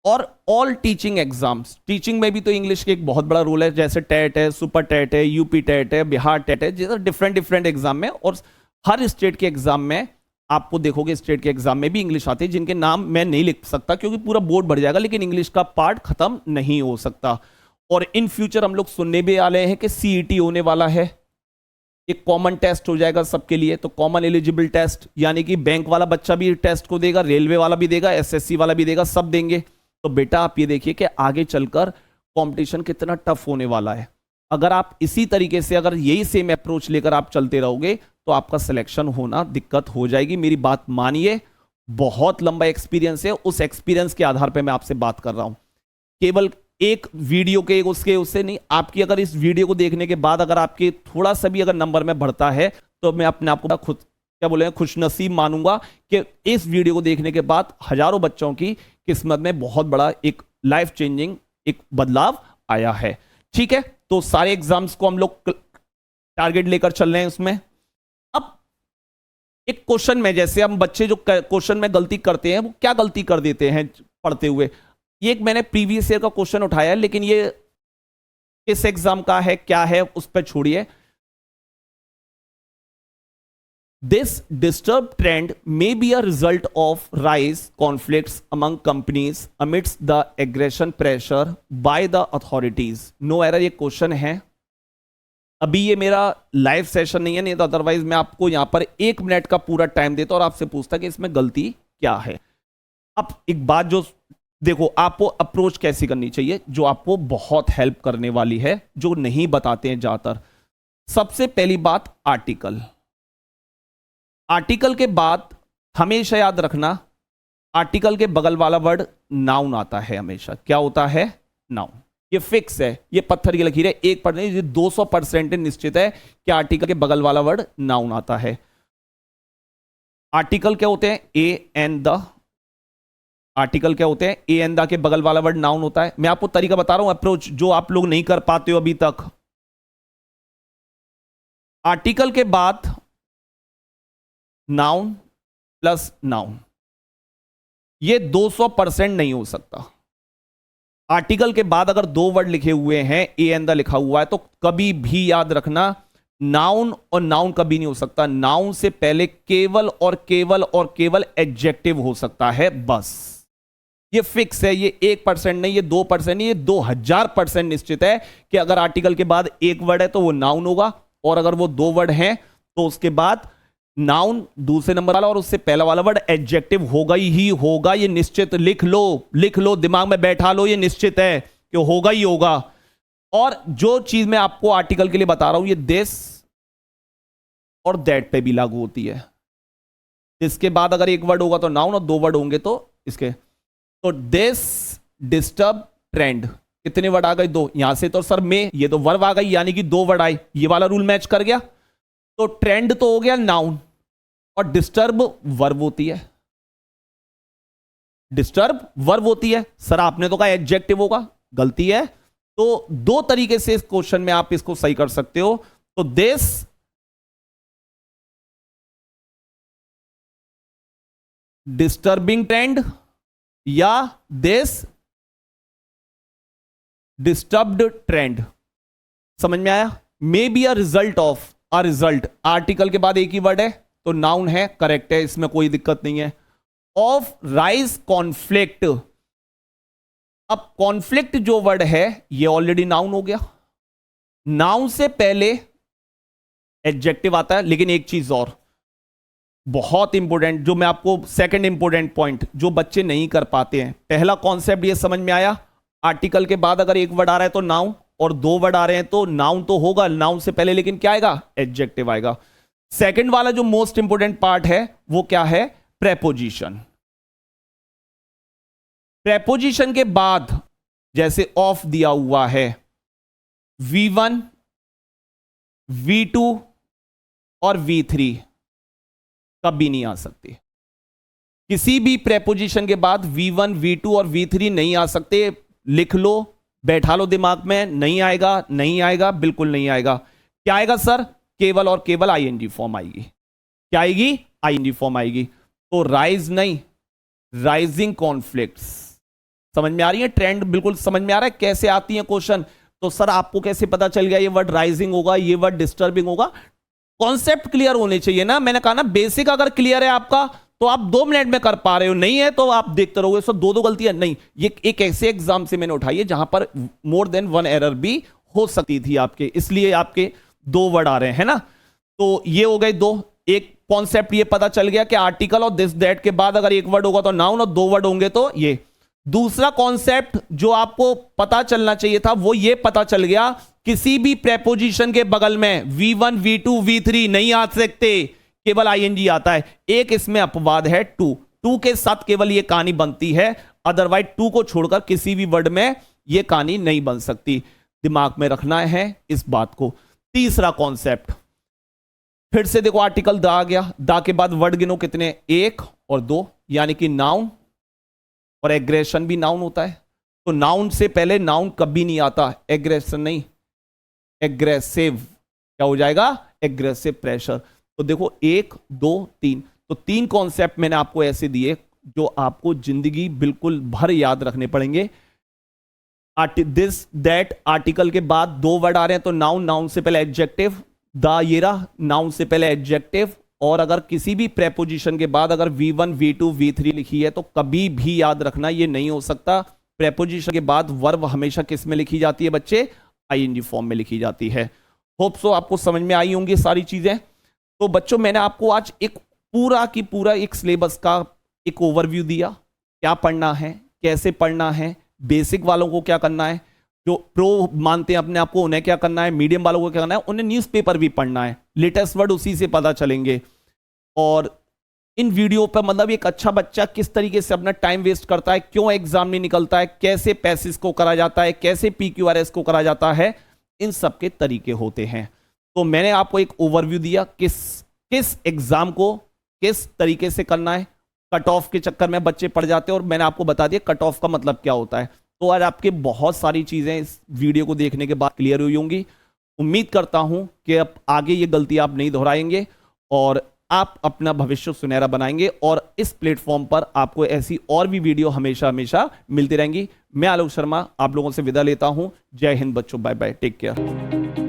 और ऑल टीचिंग एग्जाम्स। टीचिंग में भी तो इंग्लिश के एक बहुत बड़ा रोल है, जैसे टेट है, सुपर टेट है, यूपी टेट है, बिहार टेट है, जैसे डिफरेंट एग्जाम में। और हर स्टेट के एग्जाम में आपको देखोगे, स्टेट के एग्जाम में भी इंग्लिश आती है, जिनके नाम मैं नहीं लिख सकता क्योंकि पूरा बोर्ड भर जाएगा, लेकिन इंग्लिश का पार्ट खत्म नहीं हो सकता। और इन फ्यूचर हम लोग सुनने भी वाले हैं कि CET होने वाला है, एक कॉमन टेस्ट हो जाएगा सबके लिए, तो कॉमन एलिजिबल टेस्ट, यानी कि बैंक वाला बच्चा भी टेस्ट को देगा, रेलवे वाला भी देगा, SSC वाला भी देगा, सब देंगे। तो बेटा आप ये देखिए कि आगे चलकर कंपटीशन कितना टफ होने वाला है। अगर आप इसी तरीके से, अगर यही सेम अप्रोच लेकर आप चलते रहोगे तो आपका सिलेक्शन होना दिक्कत हो जाएगी। मेरी बात मानिए, बहुत लंबा एक्सपीरियंस है, उस एक्सपीरियंस के आधार पर मैं आपसे बात कर रहा हूं, केवल एक वीडियो के उससे नहीं। आपकी अगर इस वीडियो को देखने के बाद अगर आपके थोड़ा सा भी अगर नंबर में बढ़ता है तो मैं अपने आप को खुद क्या बोले खुशनसीब मानूंगा कि इस वीडियो को देखने के बाद हजारों बच्चों की किस्मत में बहुत बड़ा एक लाइफ चेंजिंग एक बदलाव आया है। ठीक है, तो सारे एग्जाम्स को हम लोग टारगेट लेकर चल रहे हैं उसमें। अब एक क्वेश्चन में, जैसे हम बच्चे जो क्वेश्चन में गलती करते हैं वो क्या गलती कर देते हैं पढ़ते हुए, ये एक मैंने प्रीवियस ईयर का क्वेश्चन उठाया है, लेकिन ये किस एग्जाम का है क्या है उस पर छोड़िए। This disturb trend may be a result of rise conflicts among companies amidst the aggression pressure by the authorities. No error, ये क्वेश्चन है। अभी ये मेरा लाइव सेशन नहीं है, नहीं तो अदरवाइज मैं आपको यहां पर 1 मिनट का पूरा टाइम देता और आपसे पूछता कि इसमें गलती क्या है। अब एक बात जो देखो, आपको अप्रोच कैसी करनी चाहिए जो आपको बहुत हेल्प करने वाली है, जो नहीं बताते हैं ज्यादातर। सबसे पहली बात, आर्टिकल। आर्टिकल के बाद हमेशा याद रखना, आर्टिकल के बगल वाला वर्ड नाउन आता है हमेशा। क्या होता है? नाउन। ये फिक्स है, ये पत्थर की लकीर है, 1% 200% निश्चित है कि आर्टिकल के बगल वाला वर्ड नाउन आता है। आर्टिकल क्या होते हैं? A and the. आर्टिकल क्या होते हैं? ए एंड द के बगल वाला वर्ड नाउन होता है। मैं आपको तरीका बता रहा हूं, अप्रोच जो आप लोग नहीं कर पाते हो अभी तक। आर्टिकल के बाद नाउन प्लस नाउन, ये 200% नहीं हो सकता। आर्टिकल के बाद अगर 2 वर्ड लिखे हुए हैं, ए एंड द लिखा हुआ है, तो कभी भी याद रखना नाउन और नाउन कभी नहीं हो सकता। नाउन से पहले केवल और केवल और केवल एडजेक्टिव हो सकता है, बस। ये फिक्स है, ये 1% नहीं, ये 2% नहीं, ये 2000% निश्चित है कि अगर आर्टिकल के बाद एक वर्ड है तो वो नाउन होगा, और अगर वो दो वर्ड हैं तो उसके बाद नाउन दूसरे नंबर वाला और उससे पहला वाला वर्ड एडजेक्टिव होगा ही होगा। ये निश्चित, लिख लो, दिमाग में बैठा लो, ये निश्चित है कि होगा ही होगा। और जो चीज मैं आपको आर्टिकल के लिए बता रहा हूं, ये दिस और दैट पे भी लागू होती है। इसके बाद अगर एक वर्ड होगा तो नाउन, और दो वर्ड होंगे तो इसके। तो दिस, डिस्टर्ब, ट्रेंड, कितने वर्ड आ गए? दो। यहां से तो सर में, ये तो वर्ब आ गई, यानी कि दो वर्ड आए, ये वाला रूल मैच कर गया। तो ट्रेंड तो हो गया नाउन, और डिस्टर्ब वर्ब होती है। डिस्टर्ब वर्ब होती है। सर आपने तो कहा एडजेक्टिव होगा, गलती है। तो दो तरीके से इस क्वेश्चन में आप इसको सही कर सकते हो। तो दिस डिस्टर्बिंग ट्रेंड, या दिस डिस्टर्ब्ड ट्रेंड। समझ में आया? मे be a result of, a result, article के बाद एक ही वर्ड है तो नाउन है, करेक्ट है, इसमें कोई दिक्कत नहीं है। ऑफ राइज कॉन्फ्लिक्ट, अब कॉन्फ्लिक्ट जो वर्ड है ये ऑलरेडी नाउन हो गया। नाउन से पहले एडजेक्टिव आता है, लेकिन एक चीज और बहुत इंपॉर्टेंट, जो मैं आपको सेकंड इंपॉर्टेंट पॉइंट जो बच्चे नहीं कर पाते हैं। पहला कॉन्सेप्ट ये समझ में आया, आर्टिकल के बाद अगर एक वर्ड आ रहा है तो नाउन, और दो वर्ड आ रहे हैं तो नाउन तो होगा, नाउन से पहले लेकिन क्या आएगा? एडजेक्टिव आएगा। सेकंड वाला जो मोस्ट इंपॉर्टेंट पार्ट है वो क्या है? प्रेपोजिशन। प्रेपोजिशन के बाद जैसे ऑफ दिया हुआ है, V1, V2 और V3 कभी नहीं आ सकती। किसी भी प्रेपोजिशन के बाद V1, V2 और V3 नहीं आ सकते। लिख लो, बैठा लो दिमाग में, नहीं आएगा, नहीं आएगा, बिल्कुल नहीं आएगा। क्या आएगा सर? केवल और केवल आईएनजी फॉर्म आएगी। क्या आएगी? आईएनजी फॉर्म आएगी। तो राइज नहीं, राइजिंग कॉन्फ्लिक्ट्स। समझ में आ रही है? ट्रेंड बिल्कुल समझ में आ रहा है कैसे आती है क्वेश्चन। तो सर आपको कैसे पता चल गया ये वर्ड राइजिंग होगा, ये वर्ड डिस्टर्बिंग होगा? कॉन्सेप्ट क्लियर होने चाहिए ना। मैंने कहा ना, बेसिक अगर क्लियर है आपका तो आप 2 मिनट में कर पा रहे हो, नहीं है तो आप देखते रहोगे। सर दो गलतियां नहीं, ये एक ऐसे एग्जाम से मैंने उठाई है जहां पर मोर देन 1 एरर भी हो सकती थी आपके, इसलिए आपके 2 वर्ड आ रहे हैं, है ना। तो ये हो गए 2। एक कॉन्सेप्ट ये पता चल गया कि आर्टिकल और दिस दैट के बाद अगर एक वर्ड होगा तो नाउन, और 2 वर्ड होंगे तो ये। दूसरा कॉन्सेप्ट जो आपको पता चलना चाहिए था वो ये पता चल गया, किसी भी प्रेपोजिशन के बगल में V1, V2, V3 नहीं आ सकते, केवल आईएनजी आता है। एक इसमें अपवाद है, टू के साथ केवल ये कहानी बनती है, अदरवाइज टू को छोड़कर किसी भी वर्ड में ये कहानी नहीं बन सकती। दिमाग में रखना है इस बात को। तीसरा कॉन्सेप्ट, फिर से देखो आर्टिकल द आ गया, द के बाद वर्ड गिनो कितने? 1 और 2, यानी कि नाउन, और एग्रेशन भी नाउन होता है। तो नाउन से पहले नाउन कभी नहीं आता, एग्रेशन नहीं, एग्रेसिव। क्या हो जाएगा? Aggressive pressure. तो देखो 1, 2, 3, तो 3 कॉन्सेप्ट मैंने आपको ऐसे दिए जो आपको जिंदगी बिल्कुल भर याद रखने पड़ेंगे। दिस दैट, आर्टिकल के बाद 2 वर्ड आ रहे हैं तो नाउन, नाउन से पहले एडजेक्टिव, द ये रहा, नाउन से पहले एडजेक्टिव, और अगर किसी भी प्रेपोजिशन के बाद अगर V1, V2, V3 लिखी है तो कभी भी याद रखना ये नहीं हो सकता। प्रेपोजिशन के बाद वर्ब हमेशा किस में लिखी जाती है बच्चे? आईएनजी फॉर्म में लिखी जाती है। होप सो आपको समझ में आई होंगी सारी चीजें। तो बच्चों मैंने आपको आज एक पूरा की पूरा एक सिलेबस का एक ओवरव्यू दिया, क्या पढ़ना है, कैसे पढ़ना है, बेसिक वालों को क्या करना है, जो प्रो मानते हैं अपने आप को उन्हें क्या करना है, मीडियम वालों को क्या करना है, उन्हें न्यूज़पेपर भी पढ़ना है, लेटेस्ट वर्ड उसी से पता चलेंगे। और इन वीडियो पर मतलब एक अच्छा बच्चा किस तरीके से अपना टाइम वेस्ट करता है, क्यों एग्जाम नहीं निकलता है, कैसे पैसेज को करा जाता है, कैसे PQRS को करा जाता है, इन सब के तरीके होते हैं। तो मैंने आपको एक ओवरव्यू दिया किस एग्जाम को किस तरीके से करना है। कट ऑफ के चक्कर में बच्चे पड़ जाते हैं, और मैंने आपको बता दिया कट ऑफ का मतलब क्या होता है। तो आज आपके बहुत सारी चीजें इस वीडियो को देखने के बाद क्लियर हुई होंगी। उम्मीद करता हूं कि अब आगे ये गलती आप नहीं दोहराएंगे और आप अपना भविष्य सुनहरा बनाएंगे, और इस प्लेटफॉर्म पर आपको ऐसी और भी वीडियो हमेशा हमेशा मिलती रहेंगी। मैं आलोक शर्मा आप लोगों से विदा लेता हूं। जय हिंद बच्चों, बाय बाय, टेक केयर।